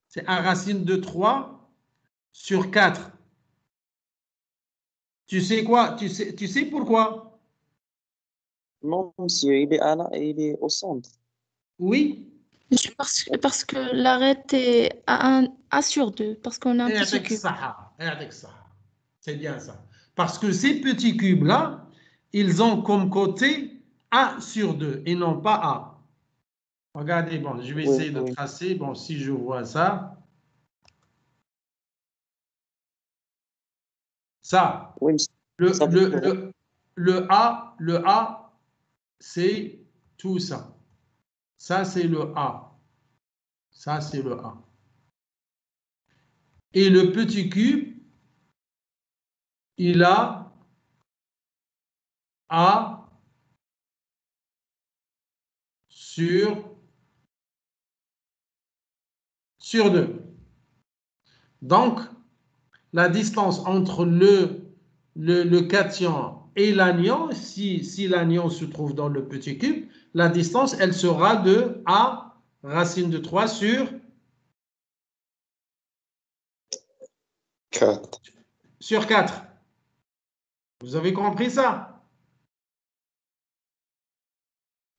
C'est un racine de 3 sur 4. Tu sais quoi? Tu sais pourquoi? Non, monsieur, il est au centre. Oui. Monsieur, parce que l'arête est à 1 sur 2, parce qu'on a un petit Avec cube. ça. C'est bien ça. Parce que ces petits cubes-là, ils ont comme côté A sur 2 et non pas A. Regardez, bon, je vais Oui, essayer de oui. tracer. Bon, si je vois ça. Ça. Oui, monsieur. Ça veut dire- Le A, c'est tout ça. Ça, c'est le A. Ça, c'est le A. Et le petit cube, il a A sur 2. Donc, la distance entre le cation et l'anion, si l'anion se trouve dans le petit cube, la distance, elle sera de A racine de 3 sur 4. 4. Vous avez compris ça?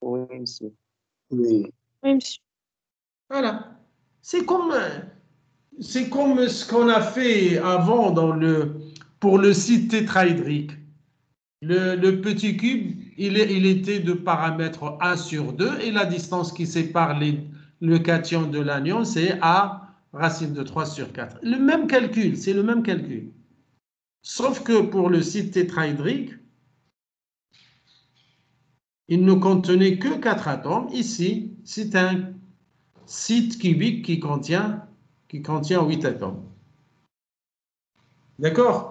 Oui, monsieur. Oui. Oui, monsieur. Voilà. C'est comme ce qu'on a fait avant pour le site tétraédrique. Le petit cube, il était de paramètre A sur 2 et la distance qui sépare le cation de l'anion, c'est A racine de 3 sur 4. Le même calcul, c'est le même calcul. Sauf que pour le site tétraédrique, il ne contenait que 4 atomes. Ici, c'est un site cubique qui contient 8 atomes. D'accord?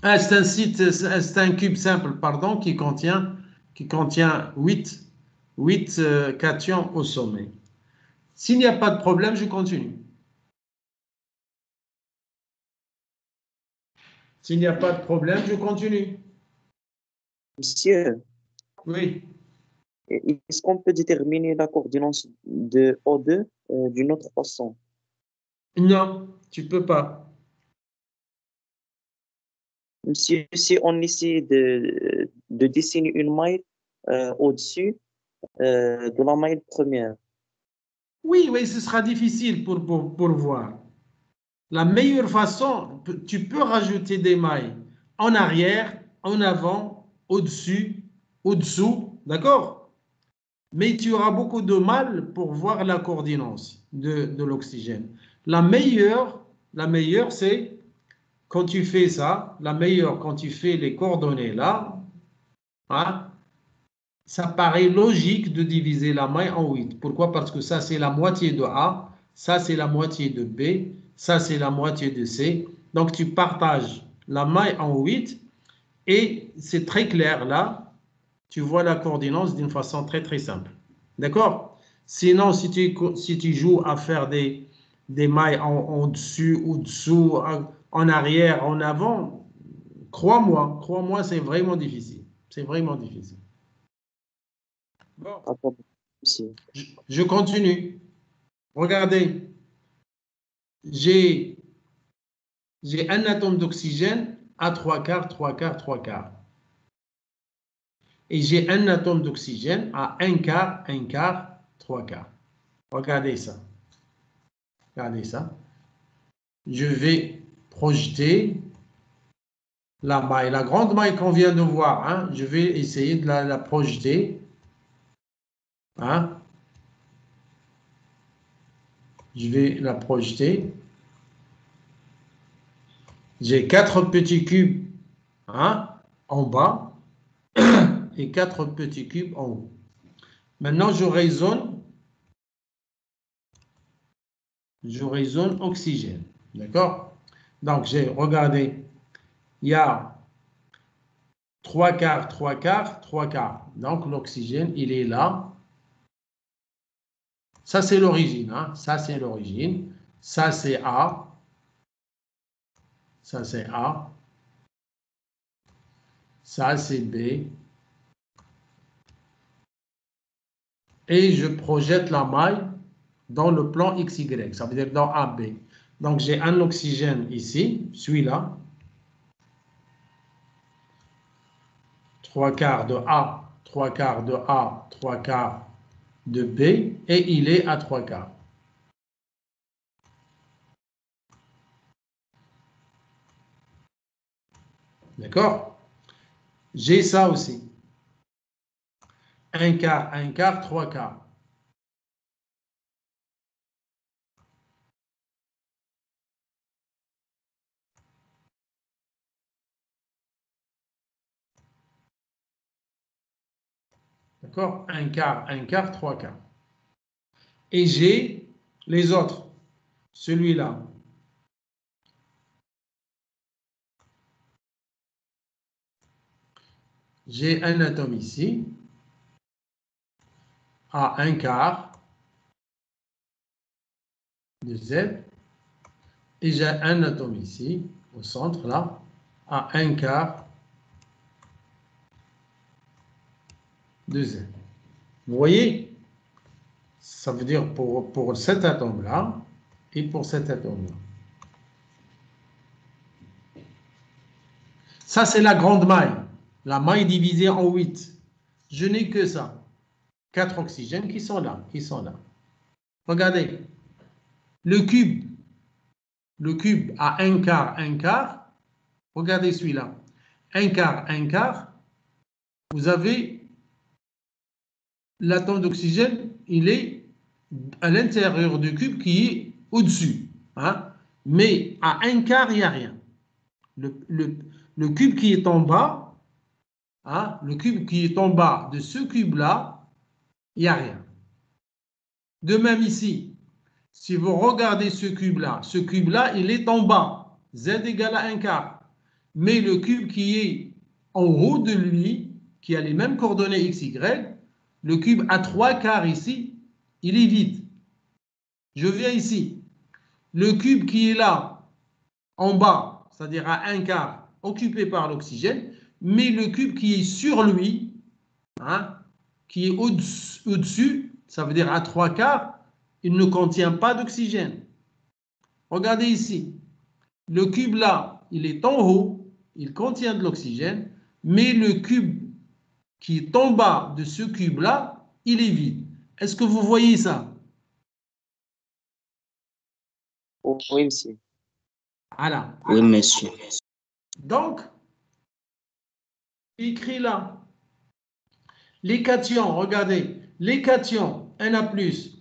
C'est un cube simple, pardon, qui contient 8 cations au sommet. S'il n'y a pas de problème, je continue. S'il n'y a pas de problème, je continue. Monsieur, Oui. est-ce qu'on peut déterminer la coordination de O2 d'une autre façon? Non, tu peux pas. Monsieur, si on essaie de dessiner une maille au-dessus de la maille première. Oui, oui, ce sera difficile pour voir. La meilleure façon, tu peux rajouter des mailles en arrière, en avant, au-dessus, au-dessous, d'accord? Mais tu auras beaucoup de mal pour voir la coordination de l'oxygène. La meilleure, c'est quand tu fais ça, la meilleure, quand tu fais les coordonnées là, hein, ça paraît logique de diviser la maille en 8. Pourquoi? Parce que ça, c'est la moitié de A, ça, c'est la moitié de B, ça, c'est la moitié de C. Donc, tu partages la maille en 8 et c'est très clair là. Tu vois la coordination d'une façon très, très simple. D'accord? Sinon, si tu joues à faire des mailles en dessus, au-dessous, en arrière, en avant, crois-moi, c'est vraiment difficile. C'est vraiment difficile. Bon. Attends, monsieur. Je continue. Regardez. J'ai un atome d'oxygène à 3 quarts, 3 quarts, 3 quarts. Et j'ai un atome d'oxygène à 1 quart, 1 quart, 3 quarts. Regardez ça. Regardez ça. Je vais projeter la maille, la grande maille qu'on vient de voir. Hein, je vais essayer de la projeter. Hein. Je vais la projeter. J'ai 4 petits cubes, hein, en bas et 4 petits cubes en haut. Maintenant, je raisonne oxygène. D'accord? Donc, j'ai regardé, il y a 3 quarts, 3 quarts, 3 quarts. Donc, l'oxygène, il est là. Ça, c'est l'origine. Hein? Ça, c'est l'origine. Ça, c'est A. Ça, c'est A. Ça, c'est B. Et je projette la maille dans le plan XY. Ça veut dire dans AB. Donc, j'ai un oxygène ici, celui-là. 3 quarts de A, 3 quarts de A, 3 quarts de B, et il est à 3 quarts. D'accord? J'ai ça aussi. 1 quart, 3 quarts. D'accord? 1 quart, 3 quarts. Et j'ai les autres. Celui-là. J'ai un atome ici à 1 quart de Z. Et j'ai un atome ici, au centre, là, à 1 quart de Z. Vous voyez? Ça veut dire pour cet atome-là et pour cet atome-là. Ça, c'est la grande maille. La maille divisée en 8. Je n'ai que ça. 4 oxygènes qui sont là. Regardez. Le cube à 1 quart, 1 quart. Regardez celui-là. 1 quart, 1 quart. Vous avez l'atome d'oxygène, il est à l'intérieur du cube qui est au-dessus. Hein? Mais à 1 quart, il n'y a rien. Le cube qui est en bas, hein, le cube qui est en bas de ce cube-là, il n'y a rien. De même ici, si vous regardez ce cube-là, il est en bas. Z égale à 1 quart. Mais le cube qui est en haut de lui, qui a les mêmes coordonnées x, y, le cube à 3 quarts ici, il est vide. Je viens ici. Le cube qui est là, en bas, c'est-à-dire à 1 quart, occupé par l'oxygène, mais le cube qui est sur lui, hein, qui est au-dessus, ça veut dire à 3/4, il ne contient pas d'oxygène. Regardez ici. Le cube là, il est en haut, il contient de l'oxygène, mais le cube qui est en bas de ce cube-là, il est vide. Est-ce que vous voyez ça? Oui, monsieur. Voilà. Oui, monsieur. Donc, écrit là, les cations, regardez, les cations Na+,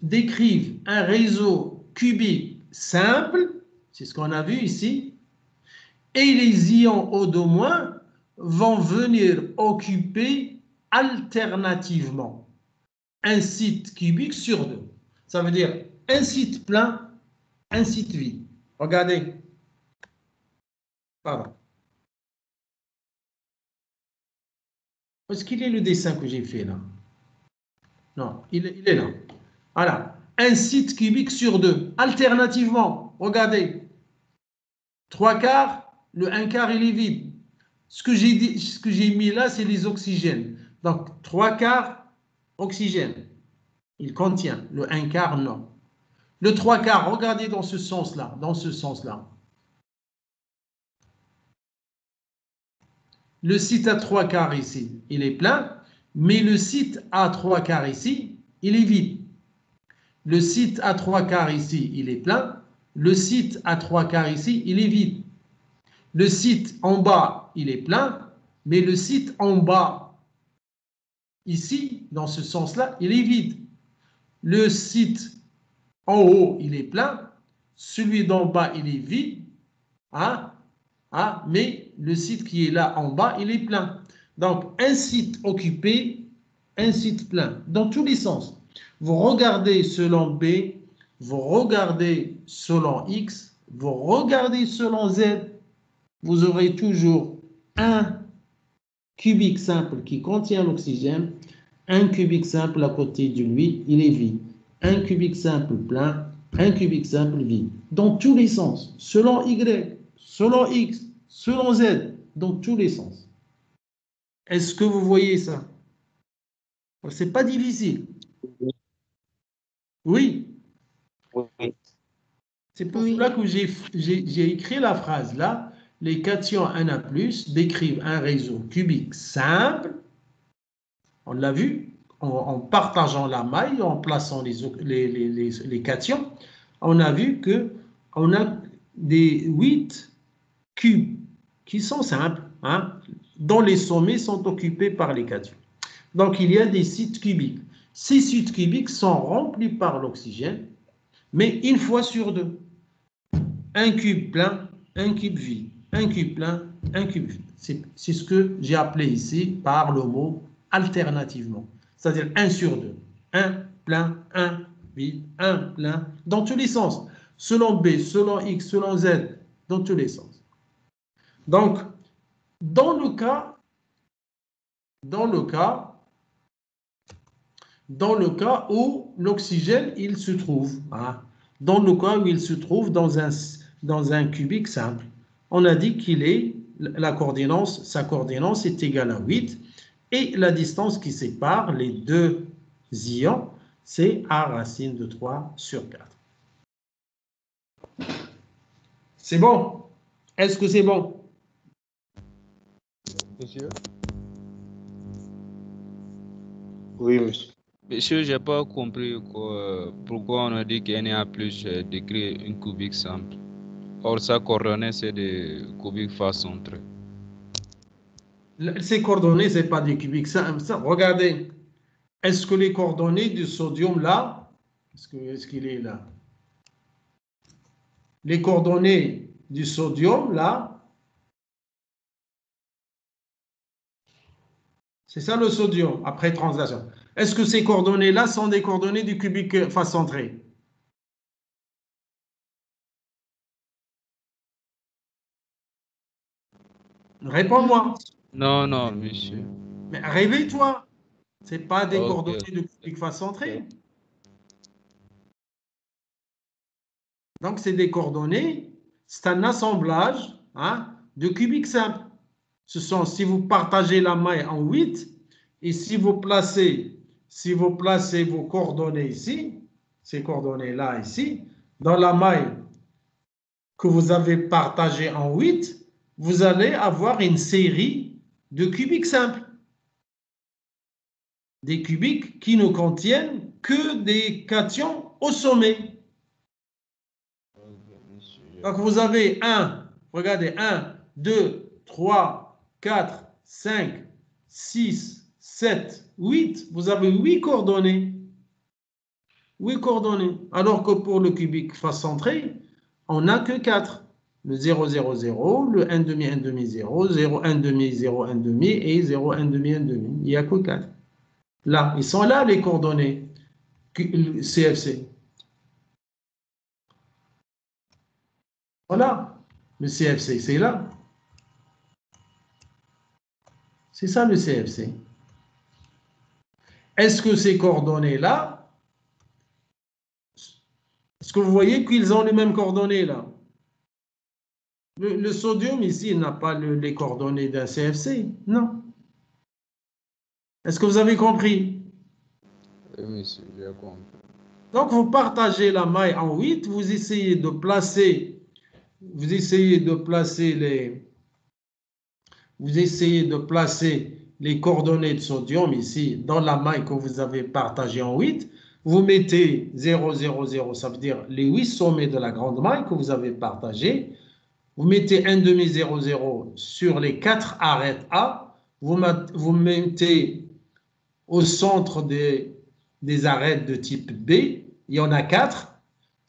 décrivent un réseau cubique simple, c'est ce qu'on a vu ici, et les ions O2- vont venir occuper alternativement un site cubique sur deux. Ça veut dire un site plein, un site vide. Regardez. Pardon. Est-ce qu'il est le dessin que j'ai fait là? Non, il est là. Voilà. Un site cubique sur deux. Alternativement, regardez. 3/4, le 1/4, il est vide. Ce que j'ai mis là, c'est les oxygènes. Donc, 3/4, oxygène. Il contient. Le 1/4, non. Le 3/4, regardez dans ce sens-là. Dans ce sens-là. Le site à 3/4 ici, il est plein, mais le site à 3/4 ici, il est vide. Le site à 3/4 ici, il est plein. Le site à 3/4 ici, il est vide. Le site en bas, il est plein, mais le site en bas, ici, dans ce sens-là, il est vide. Le site en haut, il est plein. Celui d'en bas, il est vide. Hein? Ah, mais le site qui est là en bas, il est plein. Donc, un site occupé, un site plein, dans tous les sens. Vous regardez selon B, vous regardez selon X, vous regardez selon Z, vous aurez toujours un cubique simple qui contient l'oxygène, un cubique simple à côté de lui, il est vide. Un cubique simple plein, un cubique simple vide. Dans tous les sens, selon Y, selon X, selon Z, dans tous les sens. Est-ce que vous voyez ça? C'est pas difficile. Oui. Oui. C'est pour Oui. cela que j'ai écrit la phrase là. Les cations Na+ décrivent un réseau cubique simple. On l'a vu, en partageant la maille, en plaçant les cations, on a vu qu'on a des 8 cubes qui sont simples, hein, dont les sommets sont occupés par les cations. Donc, il y a des sites cubiques. Ces sites cubiques sont remplis par l'oxygène, mais une fois sur deux. Un cube plein, un cube vide. Un cube plein, un cube vide. C'est ce que j'ai appelé ici par le mot alternativement. C'est-à-dire 1 sur 2. 1 plein, 1 vide, 1 plein, dans tous les sens. Selon B, selon X, selon Z, dans tous les sens. Donc, dans le cas où l'oxygène, il se trouve, hein, dans le cas où il se trouve dans un cubique simple, on a dit qu'il est, sa coordinance est égale à 8, et la distance qui sépare les deux ions, c'est A racine de 3 sur 4. C'est bon? Est-ce que c'est bon? Monsieur? Oui, monsieur. Monsieur, j'ai pas compris pourquoi on a dit que Na+ décrit une cubique simple. Or, sa coordonnée, c'est des cubiques face centrée. Ces coordonnées, ce n'est pas des cubiques simples. Regardez, est-ce que les coordonnées du sodium là, est-ce qu'il est là? Les coordonnées du sodium là, c'est ça le sodium après translation. Est-ce que ces coordonnées là sont des coordonnées du cubique face centrée? Réponds-moi. Non, non, monsieur. Mais réveille-toi. Ce n'est pas des Ok. coordonnées de cubique face centrée. Donc, c'est des coordonnées, c'est un assemblage, hein, de cubiques simples. ce sont si vous partagez la maille en 8 et si vous placez vos coordonnées ici, ces coordonnées-là ici, dans la maille que vous avez partagée en 8, vous allez avoir une série de cubiques simples. Des cubiques qui ne contiennent que des cations au sommet. Donc vous avez 1, regardez, 1, 2, 3, 4, 5, 6, 7, 8. Vous avez 8 coordonnées. 8 coordonnées. Alors que pour le cubique face centrée, on n'a que 4. Le 0, 0, 0, le 1 demi, 1 demi, 0, 0, 1 demi, 0, 1 demi et 0, 1 demi, 1 demi. Il n'y a que 4. Là, ils sont là les coordonnées CFC. Voilà, le CFC, c'est là. C'est ça le CFC. Est-ce que ces coordonnées-là, est-ce que vous voyez qu'ils ont les mêmes coordonnées là? Le sodium ici n'a pas les coordonnées d'un CFC, non. Est-ce que vous avez compris? Oui, monsieur, j'ai compris. Donc, vous partagez la maille en 8, vous essayez de placer les coordonnées de sodium ici dans la maille que vous avez partagée en 8. Vous mettez 0, 0, 0, ça veut dire les 8 sommets de la grande maille que vous avez partagée. Vous mettez 1 demi 0, 0 sur les 4 arêtes A. Vous mettez au centre des arêtes de type B. Il y en a 4.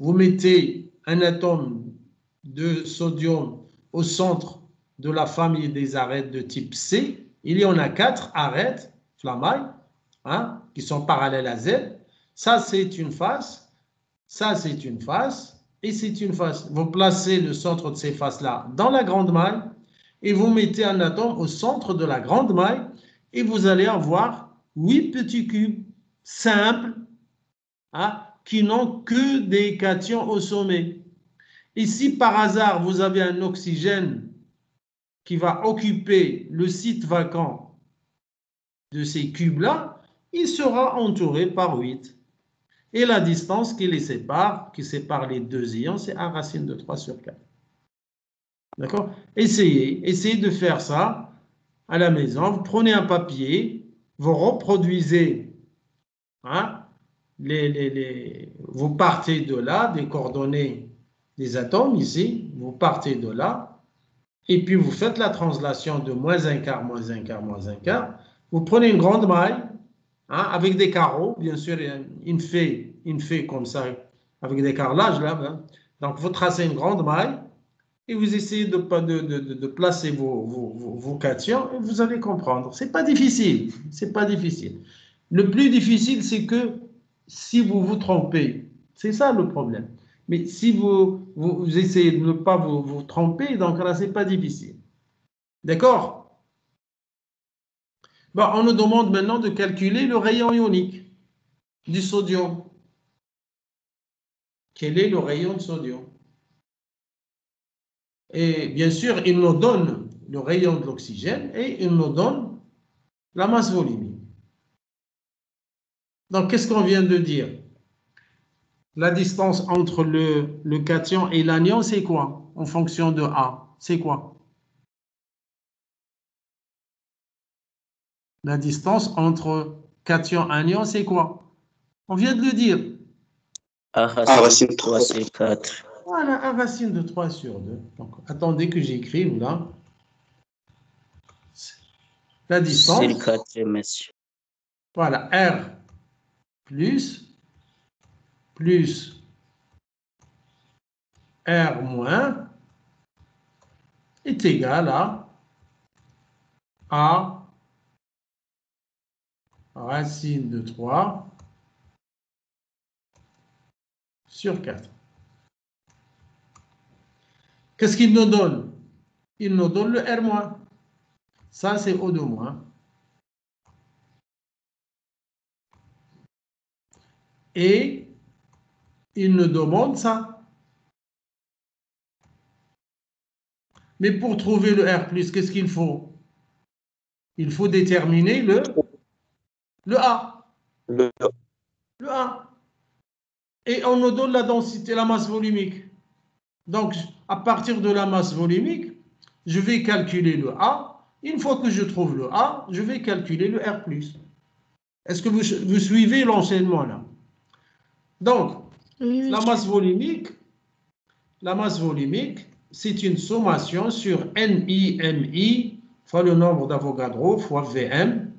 Vous mettez un atome de sodium au centre de la famille des arêtes de type C. Il y en a 4 arêtes, la maille, hein, qui sont parallèles à Z. Ça, c'est une face. Ça, c'est une face. Et c'est une face. Vous placez le centre de ces faces-là dans la grande maille et vous mettez un atome au centre de la grande maille et vous allez avoir 8 petits cubes simples, hein, qui n'ont que des cations au sommet. Et si par hasard vous avez un oxygène qui va occuper le site vacant de ces cubes-là, il sera entouré par 8. Et la distance qui sépare les deux ions, c'est 1 racine de 3 sur 4. D'accord? Essayez de faire ça à la maison. Vous prenez un papier, vous reproduisez, hein, vous partez de là, des coordonnées des atomes ici, vous partez de là, et puis vous faites la translation de moins un quart, moins un quart, moins un quart. Vous prenez une grande maille, hein, avec des carreaux, bien sûr, une fait comme ça, avec des carrelages là. Hein. Donc vous tracez une grande maille et vous essayez de placer vos cations et vous allez comprendre. C'est pas difficile, c'est pas difficile. Le plus difficile, c'est que si vous vous trompez, c'est ça le problème. Mais si vous essayez de ne pas vous tromper, donc là, c'est pas difficile. D'accord? Bon, on nous demande maintenant de calculer le rayon ionique du sodium. Quel est le rayon de sodium? Et bien sûr, il nous donne le rayon de l'oxygène et il nous donne la masse volumique. Donc, qu'est-ce qu'on vient de dire? La distance entre le cation et l'anion, c'est quoi? En fonction de A, c'est quoi? La distance entre cation et anion, c'est quoi? On vient de le dire. A racine de 3 sur 4. Voilà, 1 racine de 3 sur 2. Donc, attendez que j'écrive là. La distance. C'est le quatrième, monsieur. Voilà, R plus R moins est égal à A racine de 3 sur 4. Qu'est-ce qu'il nous donne? Il nous donne le R moins. Ça, c'est O2 moins. Et il nous demande ça. Mais pour trouver le R+, qu'est-ce qu'il faut? il faut déterminer le A. Le Le A. Et on nous donne la densité, la masse volumique. Donc, à partir de la masse volumique, je vais calculer le A. Une fois que je trouve le A, je vais calculer le R+. Est-ce que vous suivez l'enchaînement là? Donc, Oui, la monsieur. masse volumique, c'est une sommation sur NI fois le nombre d'Avogadro fois VM.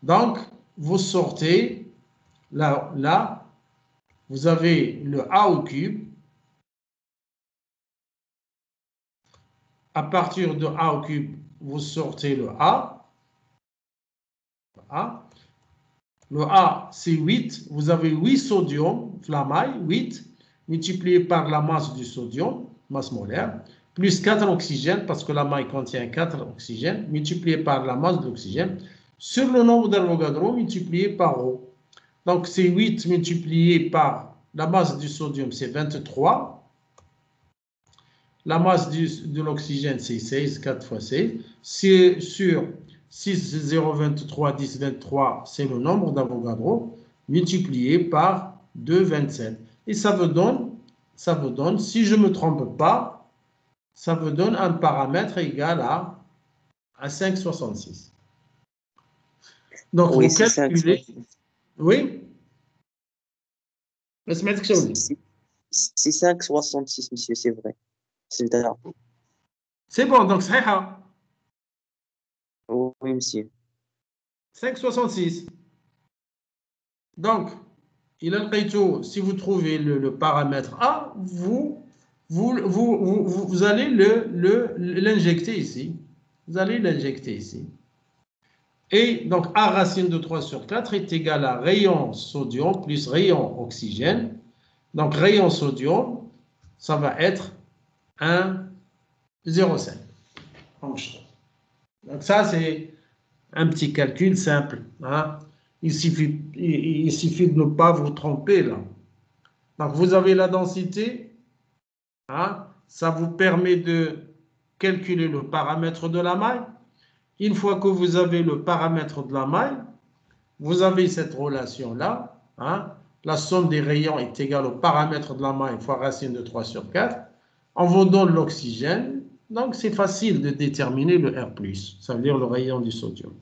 Donc, vous sortez là, vous avez le A au cube. À partir de A au cube, vous sortez le A. Le A, c'est 8. Vous avez 8 sodium, la maille, 8, multiplié par la masse du sodium, masse molaire, plus 4 oxygènes, parce que la maille contient 4 oxygènes, multiplié par la masse d'oxygène, sur le nombre d'Avogadro, multiplié par ρ. Donc, c'est 8 multiplié par la masse du sodium, c'est 23. La masse de l'oxygène, c'est 16, 4 fois 16. C'est sur 6, 0, 23, 10, 23, c'est le nombre d'Avogadro, multiplié par 2, 27. Et ça vous donne, si je ne me trompe pas, ça vous donne un paramètre égal à 5,66. Donc, Oui, vous c'est calculez... 5,66. Oui? C'est 5,66, monsieur, c'est vrai. C'est là. C'est bon, donc c'est ça. Oui, monsieur. 5,66. Donc, si vous trouvez le paramètre A, vous allez l'injecter ici. Vous allez l'injecter ici. Et donc, A racine de 3 sur 4 est égal à rayon sodium plus rayon oxygène. Donc, rayon sodium, ça va être 1,05 angstrom. Donc, ça, c'est un petit calcul simple. Hein? Il suffit de ne pas vous tromper là. Donc, vous avez la densité. Hein? Ça vous permet de calculer le paramètre de la maille. Une fois que vous avez le paramètre de la maille, vous avez cette relation-là. Hein? La somme des rayons est égale au paramètre de la maille fois racine de 3 sur 4. On vous donne l'oxygène. Donc, c'est facile de déterminer le R+, ça veut dire le rayon du sodium.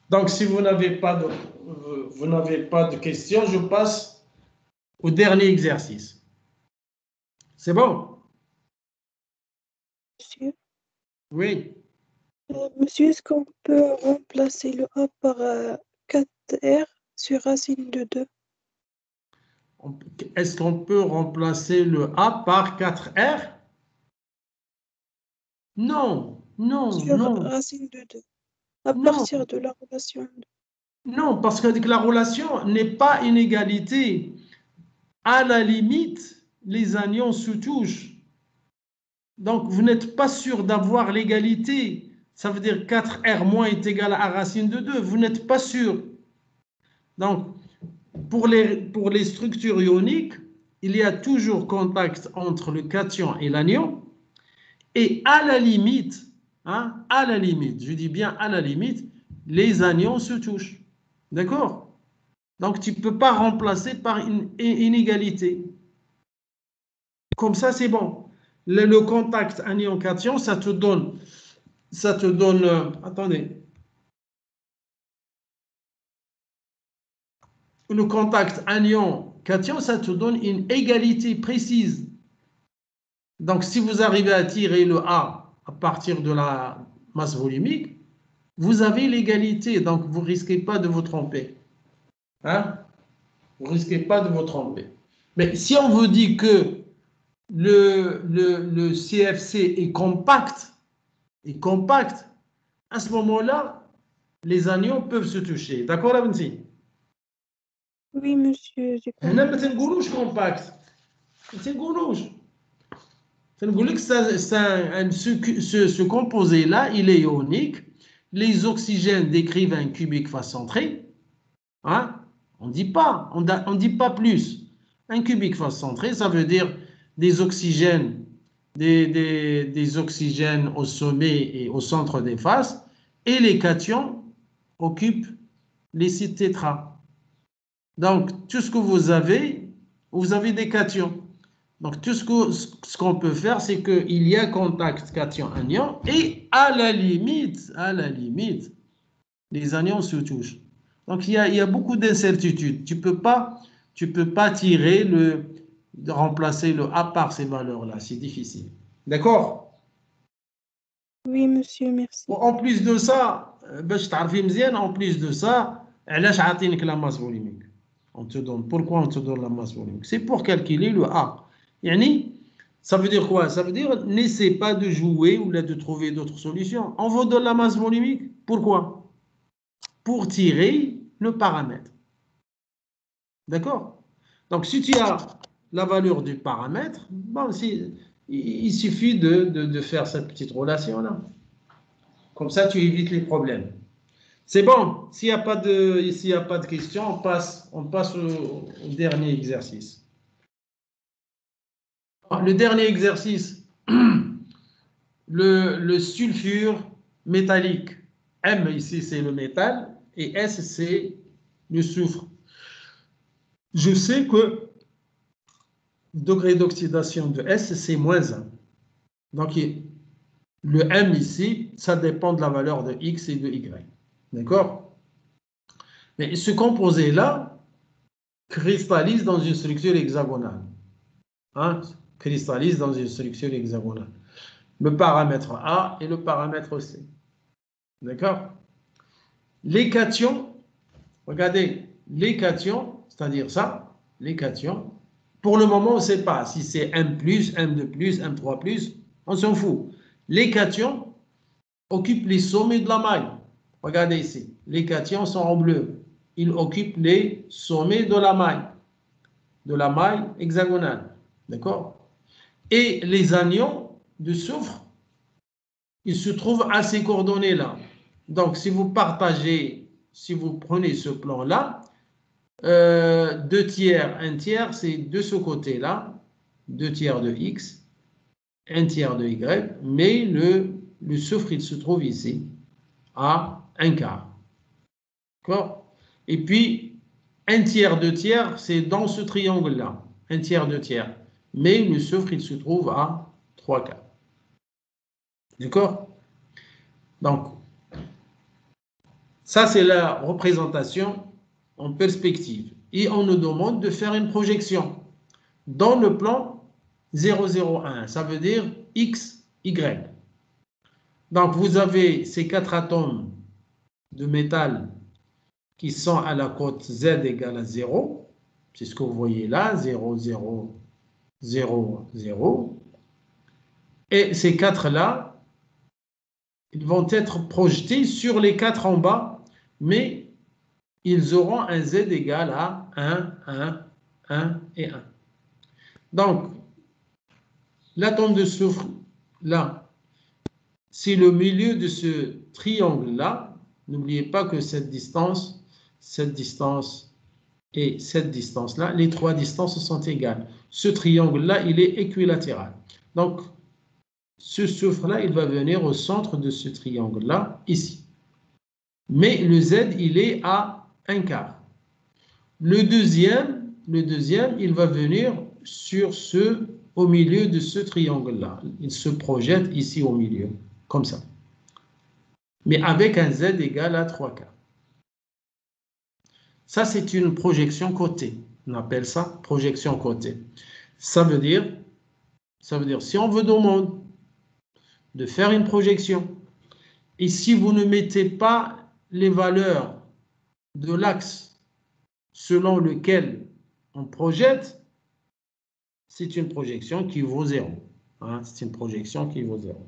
Donc, si vous n'avez pas de questions, je passe au dernier exercice. C'est bon? Monsieur, Oui. monsieur, est-ce qu'on peut remplacer le A par 4R sur racine de 2? Est-ce qu'on peut remplacer le A par 4R? Non, non, Sur non, racine de 2, à non, partir de la relation. non, parce que la relation n'est pas une égalité. À la limite, les anions se touchent. Donc, vous n'êtes pas sûr d'avoir l'égalité. Ça veut dire 4R moins est égal à racine de 2. Vous n'êtes pas sûr. Donc, pour les structures ioniques, il y a toujours contact entre le cation et l'anion. Et à la limite, je dis bien à la limite, les anions se touchent. D'accord? Donc, tu ne peux pas remplacer par une inégalité. Comme ça, c'est bon. Le contact anion-cation, ça te donne, attendez. Le contact anion-cation, ça te donne une égalité précise. Donc, si vous arrivez à tirer le A à partir de la masse volumique, vous avez l'égalité. Donc, vous ne risquez pas de vous tromper. Hein? Vous ne risquez pas de vous tromper. Mais si on vous dit que le CFC est compact, à ce moment-là, les anions peuvent se toucher. D'accord, Abenti? Oui, monsieur, j'ai compris. هنا ما تنقولوش compact. ما تنقولوش. تنقول لك ce composé-là, il est ionique. Les oxygènes décrivent un cubique face centré. Hein? On ne dit pas plus. Un cubique face centré, ça veut dire des oxygènes, des oxygènes au sommet et au centre des faces, et les cations occupent les sites tétra. Donc, tout ce que vous avez des cations. Donc, tout ce qu'on peut faire, c'est qu'il y a contact cation-anion et à la limite, les anions se touchent. Donc, il y a beaucoup d'incertitudes. Tu peux pas tirer remplacer le A par ces valeurs-là. C'est difficile. D'accord? Oui, monsieur, merci. En plus de ça, en plus de ça, علاش عاطينك la masse volumique. Pourquoi on te donne la masse volumique? C'est pour calculer le A. Yani, ça veut dire quoi? Ça veut dire n'essaie pas de jouer ou de trouver d'autres solutions. On vous donne la masse volumique. Pourquoi? Pour tirer le paramètre. D'accord? Donc, si tu as la valeur du paramètre, bon, il suffit de faire cette petite relation-là. Comme ça, tu évites les problèmes. C'est bon. S'il n'y a pas de questions, on passe au dernier exercice. Le dernier exercice, le sulfure métallique. M ici, c'est le métal et S, c'est le soufre. Je sais que le degré d'oxydation de S, c'est -1. Donc, le M ici, ça dépend de la valeur de X et de Y. D'accord? Mais ce composé-là cristallise dans une structure hexagonale. Hein? Cristallise dans une structure hexagonale. Le paramètre A et le paramètre C. D'accord? Les cations, regardez, les cations, c'est-à-dire ça, les cations, pour le moment, on ne sait pas si c'est M+, M2+, M3+, on s'en fout. Les cations occupent les sommets de la maille. Regardez ici, les cations sont en bleu. Ils occupent les sommets de la maille hexagonale. D'accord? Et les anions de soufre, ils se trouvent à ces coordonnées-là. Donc, si vous prenez ce plan-là, 2 tiers, 1 tiers, c'est de ce côté-là, 2 tiers de X, 1 tiers de Y, mais le soufre, il se trouve ici, à 1/4. D'accord? Et puis, 1 tiers, 2 tiers, c'est dans ce triangle-là, 1 tiers, 2 tiers. Mais le soufre, il se trouve à 3/4. D'accord? Donc, ça, c'est la représentation en perspective. Et on nous demande de faire une projection dans le plan 0,01. Ça veut dire X, Y. Donc, vous avez ces 4 atomes de métal qui sont à la cote Z égale à 0. C'est ce que vous voyez là, 0, 0, 0, 0. Et ces 4-là, ils vont être projetés sur les 4 en bas, mais ils auront un Z égal à 1, 1, 1 et 1. Donc, l'atome de soufre, là, c'est le milieu de ce triangle-là. N'oubliez pas que cette distance et cette distance-là, les 3 distances sont égales. Ce triangle-là, il est équilatéral. Donc, ce soufre-là, il va venir au centre de ce triangle-là, ici. Mais le Z, il est à 1/4. Le deuxième, il va venir au milieu de ce triangle-là. Il se projette ici au milieu, comme ça. Mais avec un Z égal à 3/4. Ça, c'est une projection côté. On appelle ça projection côté. Ça veut dire, si on vous demande de faire une projection, et si vous ne mettez pas les valeurs de l'axe selon lequel on projette, c'est une projection qui vaut 0. Hein, c'est une projection qui vaut 0.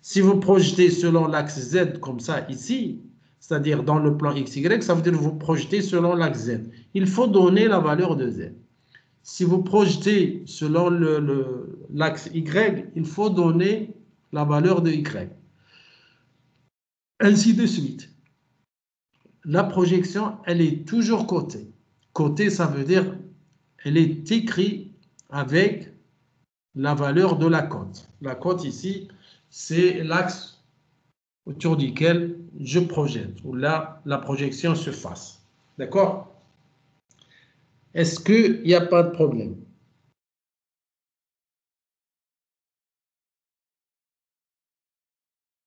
Si vous projetez selon l'axe Z comme ça ici, c'est-à-dire dans le plan XY, ça veut dire que vous projetez selon l'axe Z. Il faut donner la valeur de Z. Si vous projetez selon l'axe Y, il faut donner la valeur de Y. Ainsi de suite. La projection, elle est toujours côté. Côté, ça veut dire elle est écrite avec la valeur de la cote. La cote ici, c'est l'axe autour duquel je projette, où là, la projection se fasse. D'accord? Est-ce qu'il n'y a pas de problème?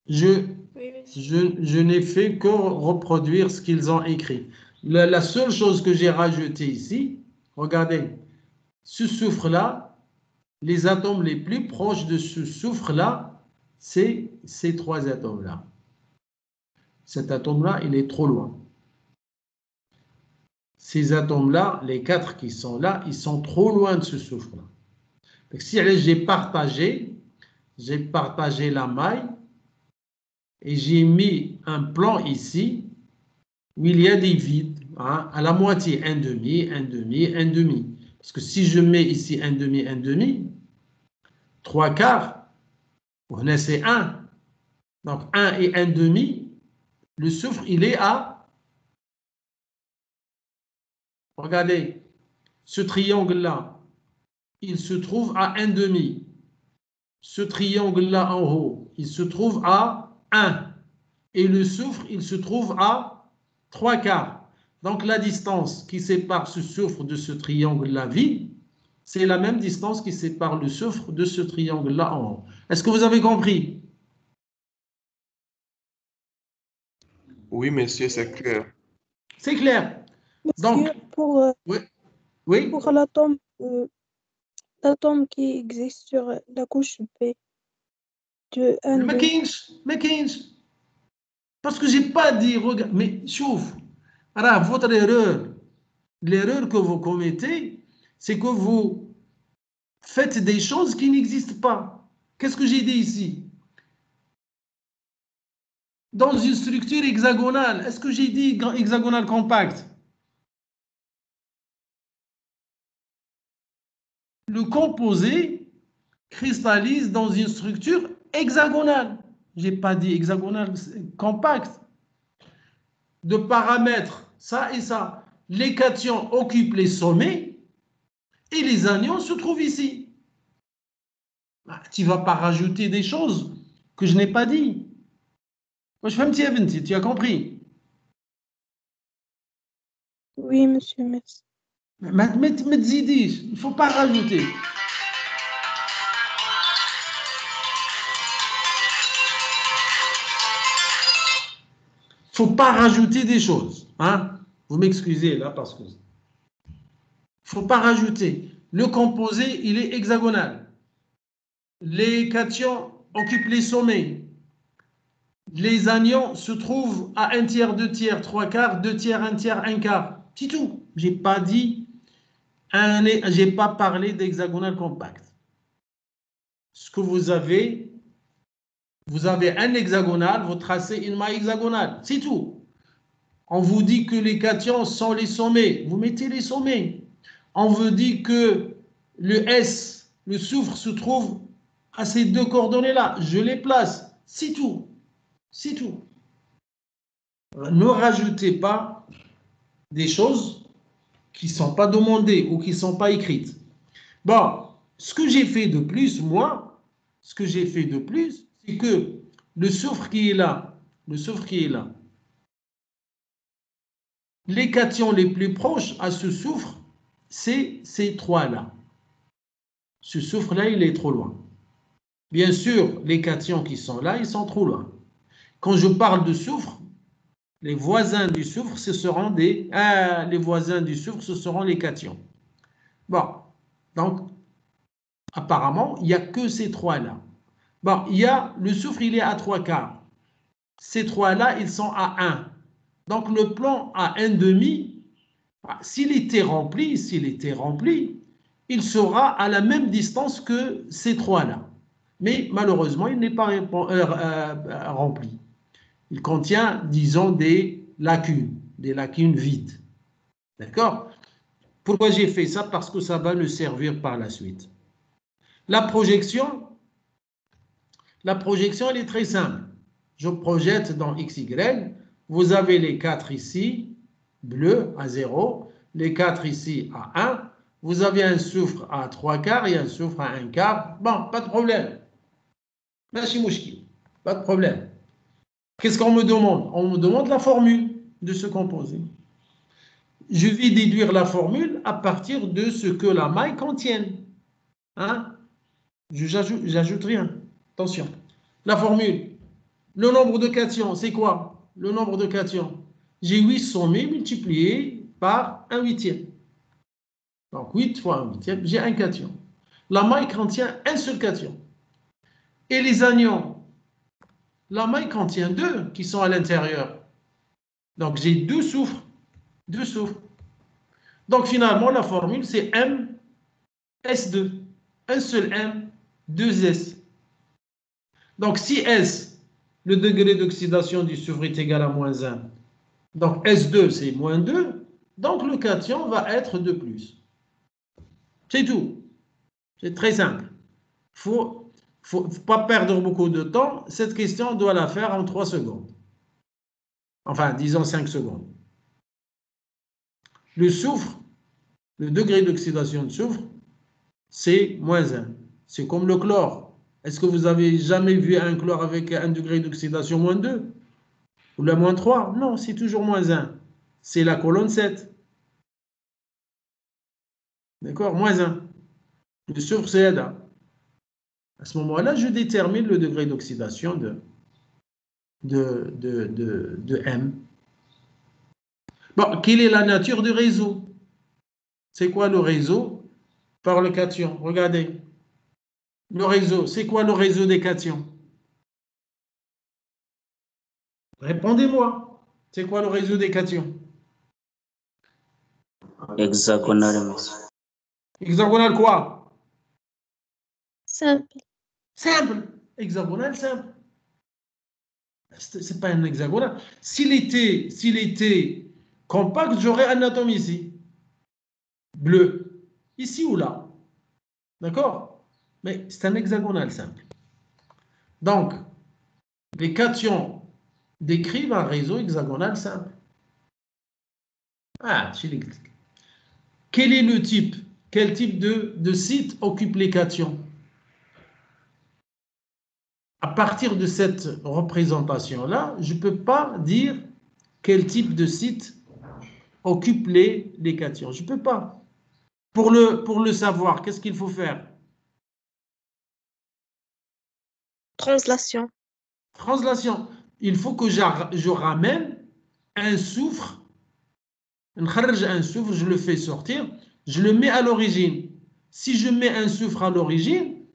Je n'ai fait que reproduire ce qu'ils ont écrit. La seule chose que j'ai rajoutée ici, regardez, ce soufre-là, les atomes les plus proches de ce soufre-là, c'est ces trois atomes-là. Cet atome-là, il est trop loin. Ces atomes-là, les quatre qui sont là, ils sont trop loin de ce soufre-là. Si j'ai partagé la maille et j'ai mis un plan ici où il y a des vides, hein, à la moitié, un demi, un demi, un demi. Parce que si je mets ici un demi, trois quarts, c'est 1. Donc 1 et un demi, le soufre, il est à... Regardez, ce triangle-là, il se trouve à un demi. Ce triangle-là en haut, il se trouve à 1. Et le soufre, il se trouve à 3 quarts. Donc la distance qui sépare ce soufre de ce triangle-là vide, c'est la même distance qui sépare le soufre de ce triangle-là en haut. Est-ce que vous avez compris? Oui, monsieur, c'est clair. C'est clair. Monsieur, Donc, oui. Pour l'atome qui existe sur la couche B de 1, Le McKinch. Parce que je n'ai pas dit, regarde, mais chouf, alors votre erreur, l'erreur que vous commettez, c'est que vous faites des choses qui n'existent pas. Qu'est-ce que j'ai dit ici? Dans une structure hexagonale, est-ce que j'ai dit hexagonale compacte? Le composé cristallise dans une structure hexagonale. Je n'ai pas dit hexagonale compacte. De paramètres, ça et ça. Les cations occupent les sommets et les anions se trouvent ici. Tu ne vas pas rajouter des choses que je n'ai pas dit. Moi, je fais un petit eventi, tu as compris? Oui, monsieur, merci. Mais il ne faut pas rajouter. Il ne faut pas rajouter des choses. Hein? Vous m'excusez là parce que... Il ne faut pas rajouter. Le composé, il est hexagonal. Les cations occupent les sommets. Les anions se trouvent à 1 tiers, 2 tiers, 3 quarts, 2 tiers, 1 tiers, 1 quart. C'est tout. Je n'ai pas dit, j'ai pas parlé d'hexagonal compact. Ce que vous avez un hexagonal, vous tracez une maille hexagonale. C'est tout. On vous dit que les cations sont les sommets. Vous mettez les sommets. On vous dit que le S, le soufre, se trouve à ces deux coordonnées-là. Je les place. C'est tout. C'est tout. Ne rajoutez pas des choses qui ne sont pas demandées ou qui ne sont pas écrites. Bon, ce que j'ai fait de plus, moi, c'est que le soufre qui est là, les cations les plus proches à ce soufre, c'est ces trois-là. Ce soufre-là, il est trop loin. Bien sûr, les cations qui sont là, ils sont trop loin. Quand je parle de soufre, les voisins du soufre, ce seront les cations. Bon, donc, apparemment, il n'y a que ces trois-là. Bon, le soufre, il est à 3 quarts. Ces trois-là, ils sont à 1. Donc, le plan à 1 demi, s'il était rempli, il sera à la même distance que ces trois-là. Mais malheureusement, il n'est pas rempli. Il contient, disons, des lacunes vides. D'accord? Pourquoi j'ai fait ça? Parce que ça va nous servir par la suite. La projection, elle est très simple. Je projette dans XY. Vous avez les 4 ici, bleu à 0, les 4 ici à 1. Vous avez un soufre à 3 quarts et un soufre à 1 quart. Bon, pas de problème. Pas de problème. Qu'est-ce qu'on me demande? On me demande la formule de ce composé. Je vais déduire la formule à partir de ce que la maille contienne. Hein? J'ajoute rien. Attention. La formule. Le nombre de cations, c'est quoi? Le nombre de cations. J'ai 8 sommés multipliés par 1/8. Donc 8 fois 1/8, j'ai un cation. La maille contient un seul cation. Et les anions, la maille contient 2 qui sont à l'intérieur. Donc j'ai 2 soufres. 2 soufres. Donc finalement, la formule, c'est MS2. Un seul M, 2 S. Donc si S, le degré d'oxydation du soufre est égal à -1, donc S2, c'est -2, donc le cation va être de plus. C'est tout. C'est très simple. Il ne faut pas perdre beaucoup de temps. Cette question, on doit la faire en 3 secondes. Enfin, disons 5 secondes. Le soufre, le degré d'oxydation de soufre, c'est -1. C'est comme le chlore. Est-ce que vous avez jamais vu un chlore avec un degré d'oxydation -2 ou la -3? Non, c'est toujours -1. C'est la colonne 7. D'accord? -1. Le soufre, c'est ADA. À ce moment-là, je détermine le degré d'oxydation de M. Bon, quelle est la nature du réseau? C'est quoi le réseau par le cation? Regardez. Le réseau, c'est quoi le réseau des cations? Répondez-moi. C'est quoi le réseau des cations? Hexagonal, monsieur. Hexagonal quoi? Simple. Simple. Hexagonal simple. C'est pas un hexagonal. S'il était compact, j'aurais un atome ici. Bleu. Ici ou là. D'accord? Mais c'est un hexagonal simple. Donc, les cations décrivent un réseau hexagonal simple. Ah, je l'explique. Quel est le type? Quel type de site occupe les cations? À partir de cette représentation-là, je ne peux pas dire quel type de site occupe les cations. Je ne peux pas. Pour le savoir, qu'est-ce qu'il faut faire? Translation. Translation. Il faut que je ramène un soufre, un soufre, je le fais sortir, je le mets à l'origine. Si je mets un soufre à l'origine,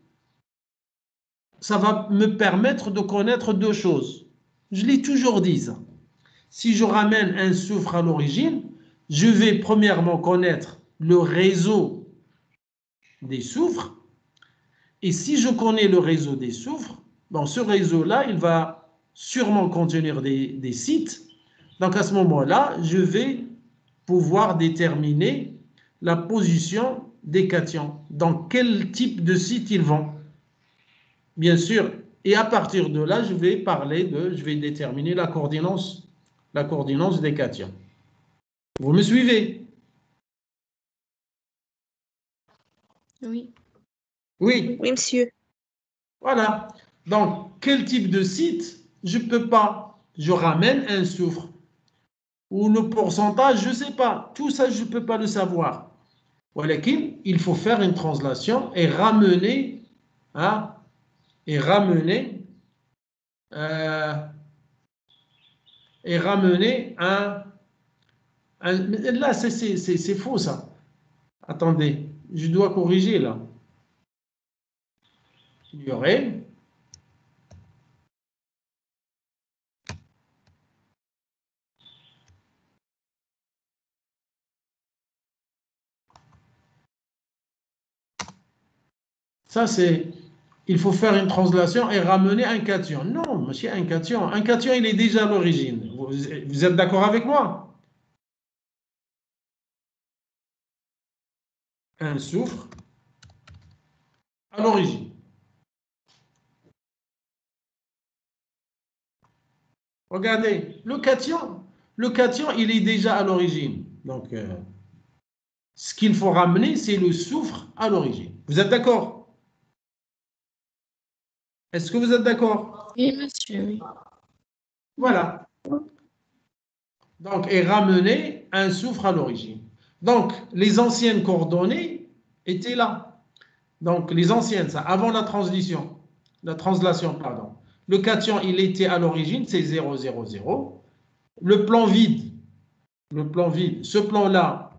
ça va me permettre de connaître 2 choses. Je l'ai toujours dit ça. Si je ramène un soufre à l'origine, je vais premièrement connaître le réseau des soufres. Et si je connais le réseau des soufres, dans ce réseau-là, il va sûrement contenir des sites. Donc à ce moment-là, je vais pouvoir déterminer la position des cations. Dans quel type de site ils vont? Bien sûr. Et à partir de là, je vais déterminer la coordinance des cations. Vous me suivez? Oui. Oui. Oui, monsieur. Voilà. Donc, quel type de site? Je ne peux pas. Je ramène un soufre. Ou le pourcentage, je ne sais pas. Tout ça, je ne peux pas le savoir. Voilà, il faut faire une translation et ramener, hein, là, c'est faux ça. Attendez, je dois corriger là. Il y aurait ça, il faut faire une translation et ramener un cation. Non, monsieur, un cation, il est déjà à l'origine. Vous êtes d'accord avec moi? Un soufre à l'origine. Regardez, le cation, il est déjà à l'origine. Donc, ce qu'il faut ramener, c'est le soufre à l'origine. Vous êtes d'accord? Est-ce que vous êtes d'accord? Oui, monsieur, oui. Voilà. Donc, et ramener un soufre à l'origine. Donc, les anciennes coordonnées étaient là. Donc, les anciennes, ça, avant la translation. Pardon. Le cation, il était à l'origine, c'est 0, 0, 0. Le plan vide, ce plan-là,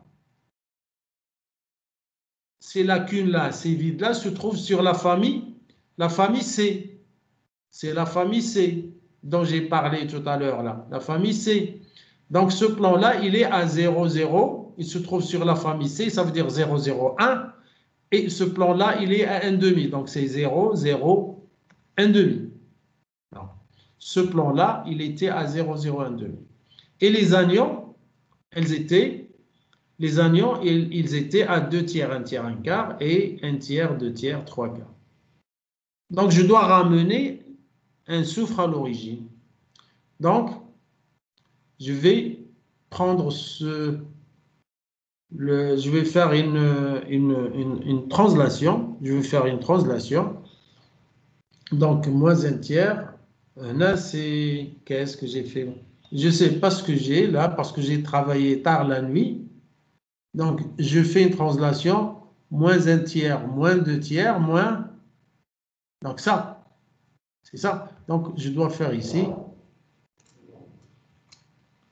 ces lacunes-là, ces vides-là se trouvent sur la famille C. C'est la famille C dont j'ai parlé tout à l'heure, là, la famille C. Donc, ce plan-là, il est à 0, 0. Il se trouve sur la famille C, ça veut dire 0, 0, 1. Et ce plan-là, il est à 1,5. Donc, c'est 0, 0, 1,5. Ce plan-là, il était à 0, 0, 1,5. Et les anions, ils étaient à 2 tiers, 1 tiers, 1 quart, et 1 tiers, 2 tiers, 3 quarts. Donc, je dois ramener un soufre à l'origine. Donc, je vais prendre je vais faire une translation. Je vais faire une translation. Donc, moins 1 tiers. Là, c'est... Qu'est-ce que j'ai fait? Je ne sais pas ce que j'ai là, parce que j'ai travaillé tard la nuit. Donc, je fais une translation. Moins 1 tiers, moins 2 tiers, moins... Donc, ça. C'est ça. Donc, je dois faire ici.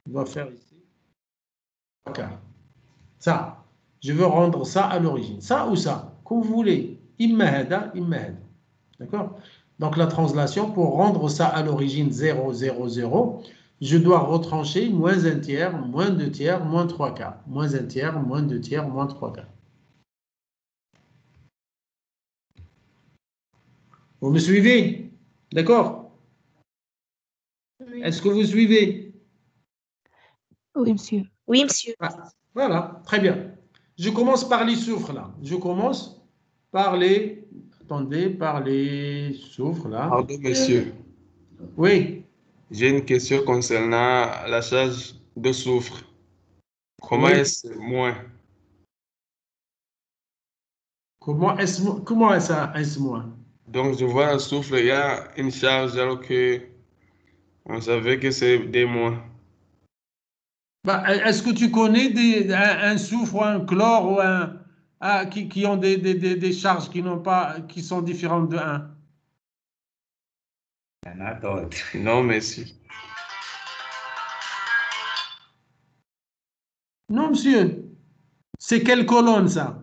Je dois faire ici. OK. Ça. Je veux rendre ça à l'origine. Ça ou ça, comme vous voulez. Immahada, immahada. D'accord? Donc, la translation, pour rendre ça à l'origine 0, 0, 0, je dois retrancher moins 1 tiers, moins 2 tiers, moins 3 quarts. Moins 1 tiers, moins 2 tiers, moins 3 quarts. Vous me suivez? D'accord? Oui. Est-ce que vous suivez? Oui, monsieur. Oui, monsieur. Ah, voilà, très bien. Je commence par les soufres, là. Je commence par les... Attendez, par les soufres, là. Pardon, monsieur. Oui. J'ai une question concernant la charge de soufre. Comment Oui. est-ce moins? Comment est-ce moins? Donc, je vois un soufre, il y a une charge alors que on savait que c'est des moins. Bah, est-ce que tu connais un soufre ou un chlore ou qui ont des charges qui sont différentes de 1? Non, merci. Non, monsieur. C'est quelle colonne, ça?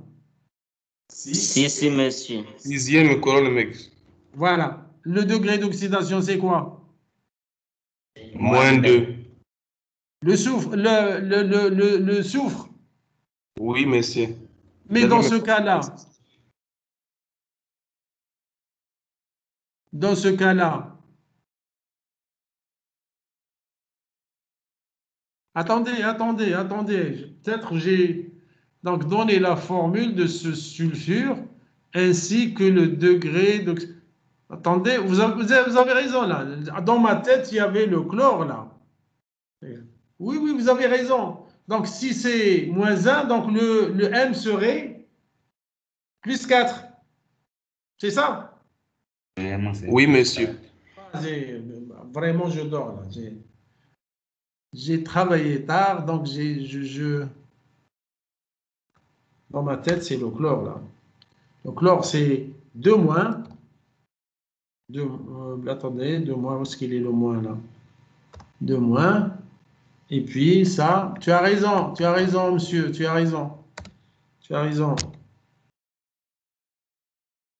Si, monsieur. 6e colonne, mec. Voilà. Le degré d'oxydation, c'est quoi? Moins 2. Le soufre. Le soufre. Oui, monsieur. Mais dans ce cas-là, attendez. Peut-être j'ai donc donné la formule de ce sulfure ainsi que le degré d'oxydation. Attendez, vous avez raison là. Dans ma tête, il y avait le chlore là. Oui, vous avez raison. Donc, si c'est moins 1, donc le M serait plus 4. C'est ça? Oui, monsieur. Vraiment, je dors là. J'ai travaillé tard, donc dans ma tête, c'est le chlore là. Le chlore, c'est 2 moins. Attendez, 2 moins, où est-ce qu'il est le moins là? 2 moins. Et puis ça, tu as raison, monsieur, tu as raison.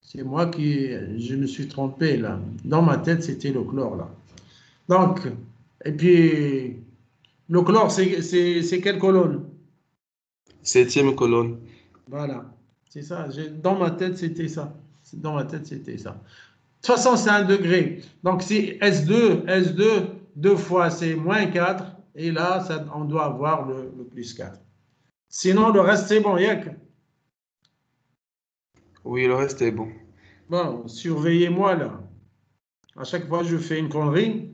C'est moi je me suis trompé là. Dans ma tête, c'était le chlore là. Donc, et puis, le chlore, c'est quelle colonne? 7e colonne. Voilà, c'est ça. Dans ma tête, c'était ça. De toute façon, c'est 1 degré. Donc, c'est S2, 2 fois, c'est moins 4. Et là, on doit avoir le plus 4. Sinon, le reste, c'est bon, Yak. Oui, le reste est bon. Bon, surveillez-moi, là. À chaque fois, je fais une connerie.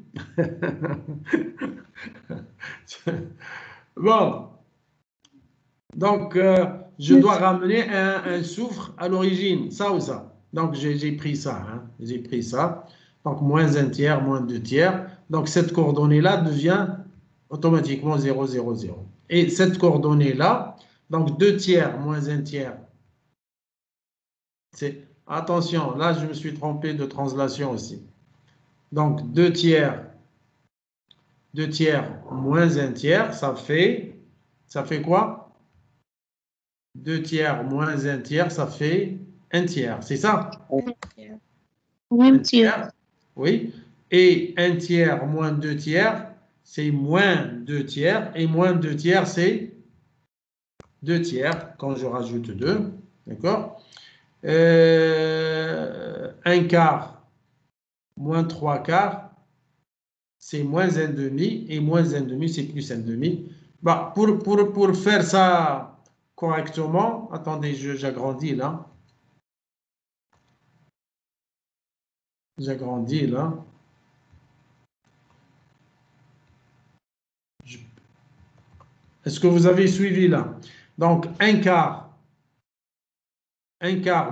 Bon. Donc, je dois ramener un soufre à l'origine, ça ou ça. Donc, j'ai pris ça. Donc, moins 1 tiers, moins 2 tiers. Donc, cette coordonnée-là devient automatiquement 0, 0, 0. Et cette coordonnée-là, donc 2 tiers moins 1 tiers, c'est, attention, là, je me suis trompé de translation aussi. Donc, 2 tiers moins 1 tiers, ça fait quoi? 2 tiers moins 1 tiers, ça fait 1 tiers, c'est ça? Un tiers. Oui. Et 1 tiers moins 2 tiers, c'est moins 2 tiers. Et moins 2 tiers, c'est 2 tiers quand je rajoute 2. D'accord? 1 quart moins 3 quarts, c'est moins 1 demi. Et moins 1 demi, c'est plus 1 demi. Bah, pour faire ça correctement, attendez, j'agrandis là. J'agrandis là. Est-ce que vous avez suivi là? Donc, 1 quart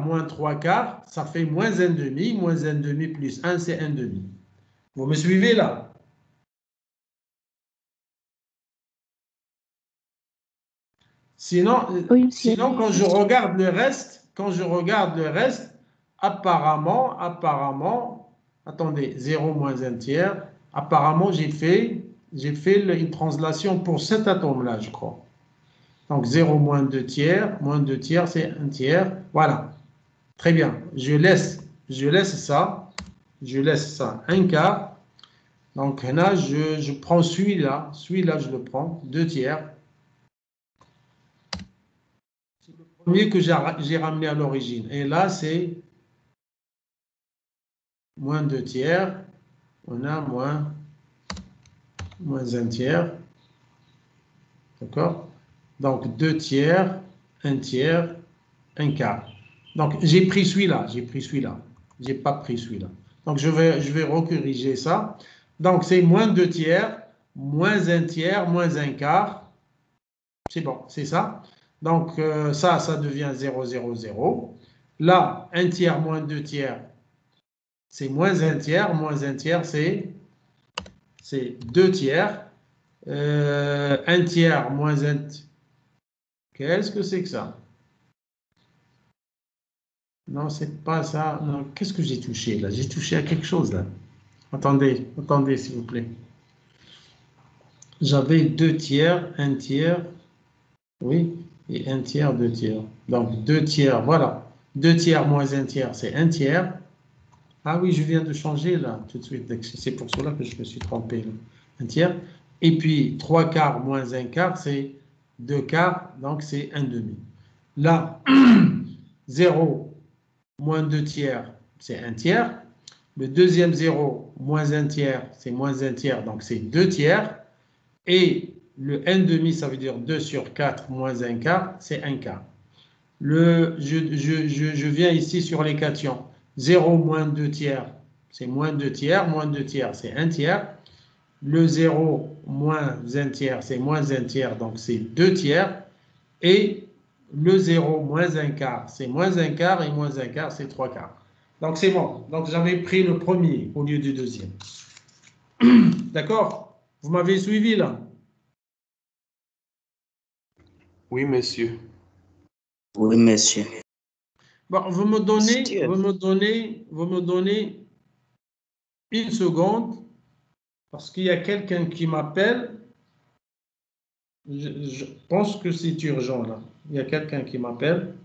moins 3 quarts, ça fait moins 1 demi. Moins 1 demi plus 1, c'est 1 demi. Vous me suivez là? Sinon, Oui, sinon quand je regarde le reste, apparemment, attendez, 0 moins 1 tiers, apparemment, j'ai fait une translation pour cet atome-là, je crois. Donc, 0 moins 2 tiers, c'est 1 tiers. Voilà. Très bien. Je laisse ça. 1 quart. Donc, là, je prends celui-là. Celui-là, je le prends. 2 tiers. C'est le premier que j'ai ramené à l'origine. Et là, c'est moins 2 tiers. On a moins 1 tiers. D'accord? Donc, 2 tiers, 1 tiers, 1 quart. Donc, j'ai pris celui-là. Je n'ai pas pris celui-là. Donc, je vais recorriger ça. Donc, c'est moins 2 tiers, moins 1 tiers, moins 1 quart. C'est bon, c'est ça. Donc, ça devient 0, 0, 0. Là, 1 tiers moins 2 tiers, c'est moins 1 tiers. Moins 1 tiers, c'est 2 tiers. 1 tiers moins 1... Qu'est-ce que c'est que ça? Non, c'est pas ça. Non, qu'est-ce que j'ai touché là? J'ai touché à quelque chose là. Attendez, s'il vous plaît. J'avais 2 tiers, 1 tiers, oui, et 1 tiers, 2 tiers. Donc 2 tiers, voilà. 2 tiers moins 1 tiers, c'est 1 tiers. Ah oui, je viens de changer là, tout de suite. C'est pour cela que je me suis trompé. Là. 1 tiers. Et puis 3 quarts moins 1 quart, c'est 2 quarts, donc c'est 1 demi. Là, 0 moins 2 tiers, c'est 1 tiers. Le deuxième 0, moins 1 tiers, c'est moins 1 tiers, donc c'est 2 tiers. Et le 1 demi, ça veut dire 2 sur 4 moins 1 quart, c'est 1 quart. Je viens ici sur les cations. 0 moins 2 tiers, c'est moins 2 tiers. Moins 2 tiers, c'est 1 tiers. Le 0 moins 1 tiers, c'est moins 1 tiers, donc c'est 2 tiers. Et le 0 moins 1 quart, c'est moins 1 quart. Et moins 1 quart, c'est 3 quarts. Donc, c'est bon. Donc, j'avais pris le premier au lieu du deuxième. D'accord? Vous m'avez suivi, là? Oui, monsieur. Oui, monsieur. Bon, vous me donnez une seconde, parce qu'il y a quelqu'un qui m'appelle. Je pense que c'est urgent, là. Il y a quelqu'un qui m'appelle.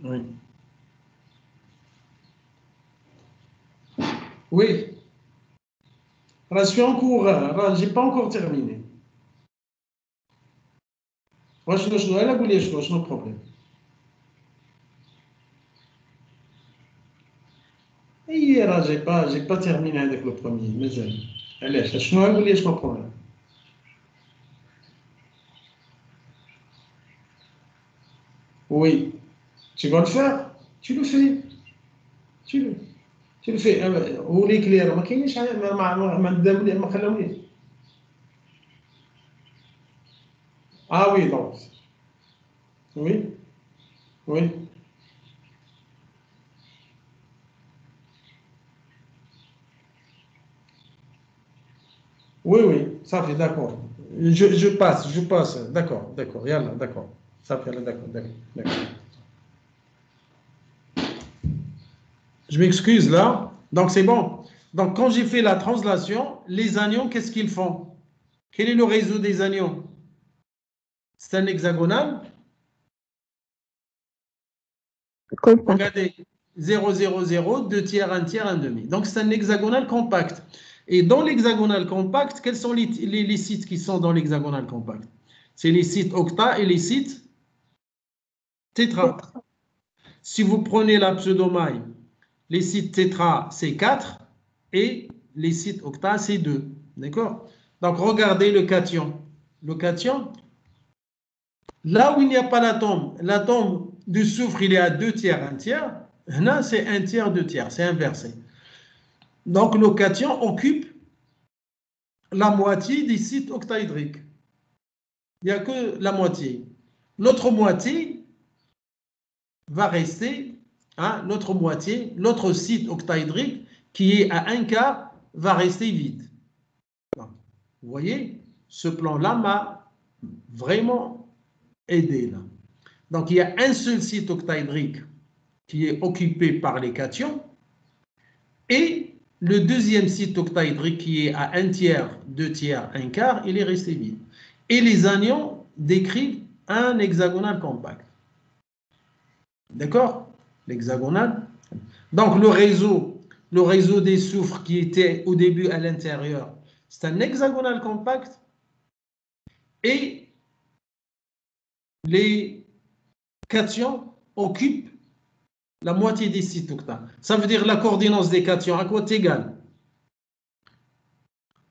Oui. Oui. Je suis en cours, je n'ai pas encore terminé. Moi, je suis le problème. Et hier, je n'ai pas terminé avec le premier. Mais allez, je suis le problème. Oui. Tu vas le faire? Tu le fais. Tu le fais. هو لي كلير ما كاينش ما خلاونيش Ah oui, donc. Oui, oui. Oui, oui, ça fait, d'accord. Je passe. D'accord, d'accord, yallah, d'accord. Ça fait, d'accord, d'accord, d'accord. Je m'excuse là. Donc c'est bon. Donc quand j'ai fait la translation, les anions, qu'est-ce qu'ils font? Quel est le réseau des anions? C'est un hexagonal. Compact. Regardez, 0, 0, 0, 2 tiers, 1 tiers, 1 demi. Donc c'est un hexagonal compact. Et dans l'hexagonal compact, quels sont les sites qui sont dans l'hexagonal compact? C'est les sites octa et les sites tétra. Si vous prenez la pseudomaille, les sites tétra, c'est 4 et les sites octa, c'est 2. D'accord? Donc, regardez le cation. Le cation, là où il n'y a pas l'atome du soufre, il est à 2 tiers, 1 tiers. Là, c'est 1 tiers, 2 tiers. C'est inversé. Donc, le cation occupe la moitié des sites octaédriques. Il n'y a que la moitié. L'autre moitié va rester, hein, l'autre site octaédrique qui est à 1 quart va rester vide. Donc, vous voyez, ce plan-là m'a vraiment aidé. Là. Donc, il y a un seul site octaédrique qui est occupé par les cations et le deuxième site octaédrique qui est à 1 tiers, 2 tiers, 1 quart, il est resté vide. Et les anions décrivent un hexagonal compact. D'accord? L'hexagonal. Donc, le réseau des soufres qui était au début à l'intérieur, c'est un hexagonal compact et les cations occupent la moitié des sites octa. Ça veut dire la coordination des cations à quoi est égale?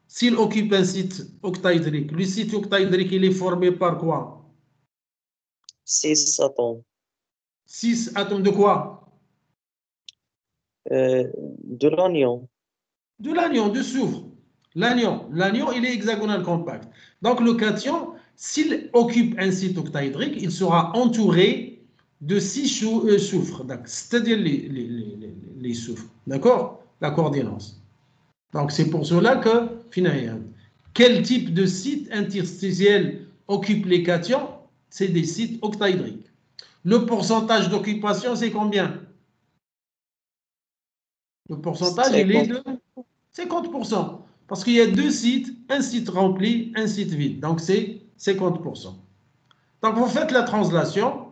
S'il occupe un site octaédrique, le site octaédrique, il est formé par quoi? 6 atomes. 6 atomes de quoi? De l'anion. De l'anion, de soufre. L'anion, il est hexagonal compact. Donc, le cation, s'il occupe un site octaédrique, il sera entouré de 6 soufres, c'est-à-dire les soufres. D'accord? La coordination. Donc, c'est pour cela que, finalement, quel type de site interstitiel occupe les cations? C'est des sites octaédriques. Le pourcentage d'occupation, c'est combien? Le pourcentage, il est de 50%. Parce qu'il y a deux sites, un site rempli, un site vide. Donc, c'est 50%. Donc, vous faites la translation.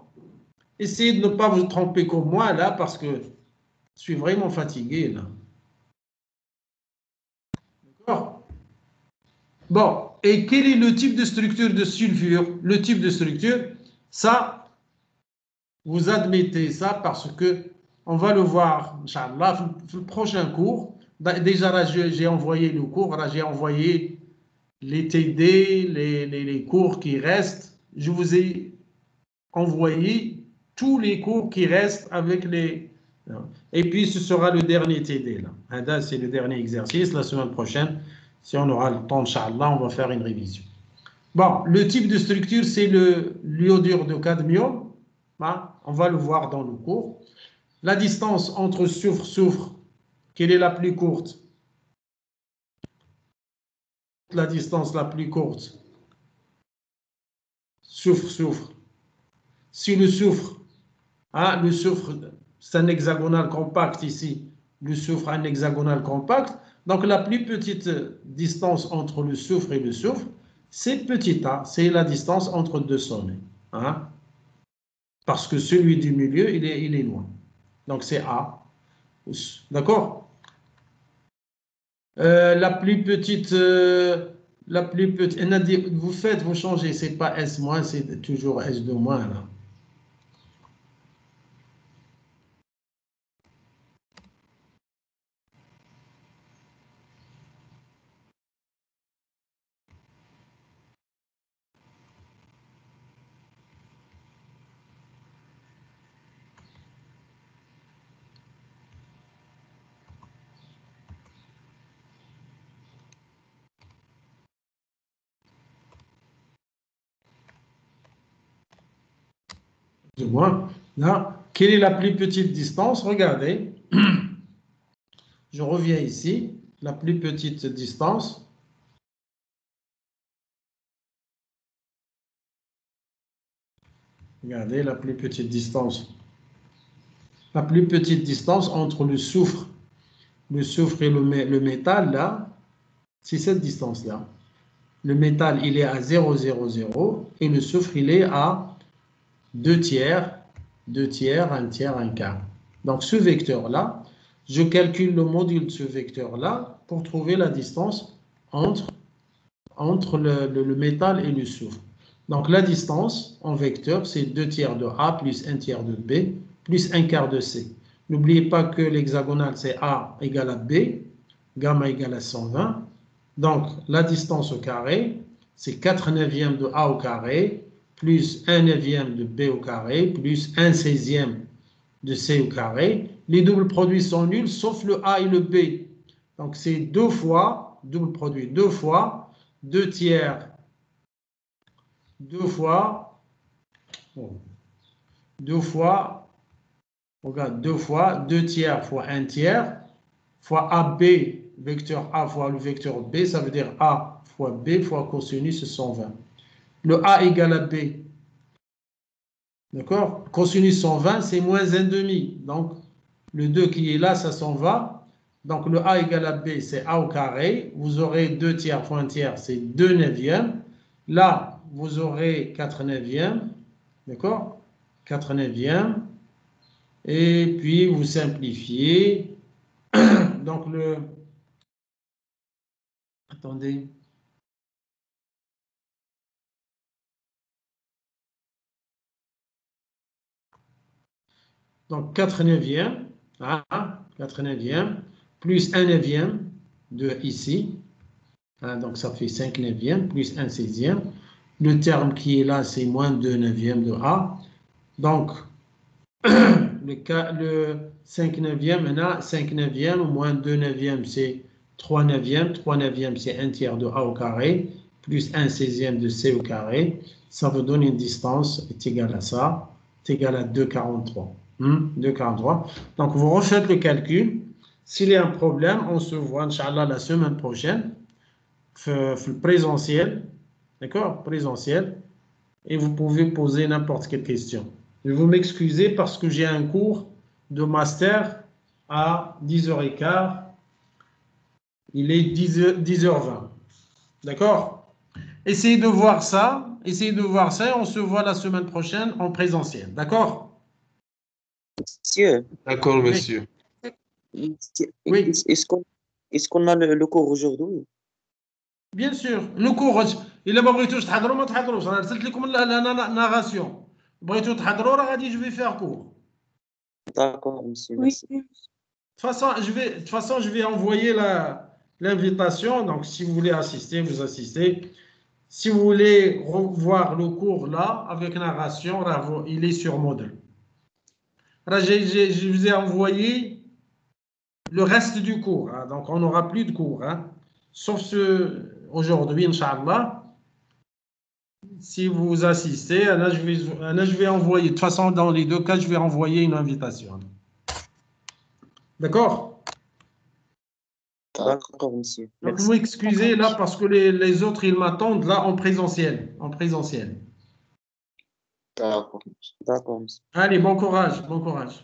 Essayez de ne pas vous tromper comme moi, là, parce que je suis vraiment fatigué, là. D'accord? Bon, et quel est le type de structure de sulfure? Le type de structure, ça, vous admettez ça parce que on va le voir, Inch'Allah, le prochain cours. Déjà, là, j'ai envoyé le cours, là, j'ai envoyé les TD, les cours qui restent. Je vous ai envoyé tous les cours qui restent avec les... Et puis, ce sera le dernier TD, là. C'est le dernier exercice. La semaine prochaine, si on aura le temps, Inch'Allah, on va faire une révision. Bon, le type de structure, c'est l'iodure de cadmium. Hein, on va le voir dans le cours. La distance entre soufre, quelle est la plus courte? La distance la plus courte. Soufre. Si le soufre, hein, c'est un hexagonal compact ici. Le soufre, un hexagonal compact. Donc, la plus petite distance entre le soufre et le soufre, c'est petit a, c'est la distance entre deux sommets. Hein, parce que celui du milieu, il est loin. Donc, c'est A. D'accord? La plus petite, vous changez, c'est pas S-, c'est toujours S2-, là. de moins. Là, quelle est la plus petite distance? Regardez. Je reviens ici. La plus petite distance. Regardez la plus petite distance. La plus petite distance entre le soufre et le métal, là, c'est cette distance-là. Le métal, il est à 0,00 et le soufre, il est à 2 tiers, 1 tiers, 1 quart. Donc, ce vecteur-là, je calcule le module de ce vecteur-là pour trouver la distance entre le métal et le soufre. Donc, la distance en vecteur, c'est 2 tiers de A plus 1 tiers de B plus 1 quart de C. N'oubliez pas que l'hexagonal, c'est A égale à B, gamma égale à 120. Donc, la distance au carré, c'est 4 neuvièmes de A au carré, plus 1 neuvième de B au carré, plus 1 16e de C au carré. Les doubles produits sont nuls, sauf le A et le B. Donc, c'est 2 fois, double produit, 2 fois, 2 tiers, 2 fois, regarde, 2 fois, 2 tiers fois 1 tiers, fois AB, vecteur A fois le vecteur B, ça veut dire A fois B fois cosinus 120. Le A égale à B. D'accord? Cosinus 120, c'est moins 1,5. Donc, le 2 qui est là, ça s'en va. Donc, le A égale à B, c'est A au carré. Vous aurez 2 tiers fois 1 tiers, c'est 2 neuvièmes. Là, vous aurez 4 neuvièmes. D'accord? 4 neuvièmes. Et puis, vous simplifiez. Donc, Attendez. Donc, 4 neuvièmes, 4 neuvièmes, plus 1 neuvième de ici. Donc, ça fait 5 neuvièmes, plus 1 16e. Le terme qui est là, c'est moins 2 neuvièmes de A. Donc, le 5 neuvième, maintenant, 5 neuvièmes, moins 2 neuvièmes, c'est 3 neuvièmes. 3 neuvièmes, c'est 1 tiers de A au carré, plus 1 16e de C au carré. Ça vous donne une distance est égale à ça, est égale à 2,43. 2,43. Donc, vous refaites le calcul. S'il y a un problème, on se voit, Inch'Allah, la semaine prochaine, le présentiel, d'accord, présentiel, et vous pouvez poser n'importe quelle question. Je vais m'excuser parce que j'ai un cours de master à 10h15. Il est 10h20. D'accord? Essayez de voir ça. Essayez de voir ça et on se voit la semaine prochaine en présentiel. D'accord? Monsieur, D'accord, monsieur. Oui. est-ce qu'on a le cours aujourd'hui? Bien sûr. Le cours, إلا ما بغيتوش تحضروا ما تحضروش. أنا رسلت لكم la narration. بغيتوا تحضروا راه غادي je vais faire cours. D'accord, monsieur, Oui, merci. De toute façon, je vais envoyer l'invitation. Donc, si vous voulez assister, vous assistez. Si vous voulez revoir le cours là, avec narration, là, il est sur Moodle. Là, je vous ai envoyé le reste du cours. Hein. Donc, on n'aura plus de cours. Hein. Sauf ce aujourd'hui, Inch'Allah. Si vous assistez, là, je vais envoyer. De toute façon, dans les deux cas, je vais envoyer une invitation. D'accord? D'accord, monsieur. Donc, vous m'excusez là parce que les autres, ils m'attendent là en présentiel. D'accord, monsieur. Allez, bon courage, bon courage.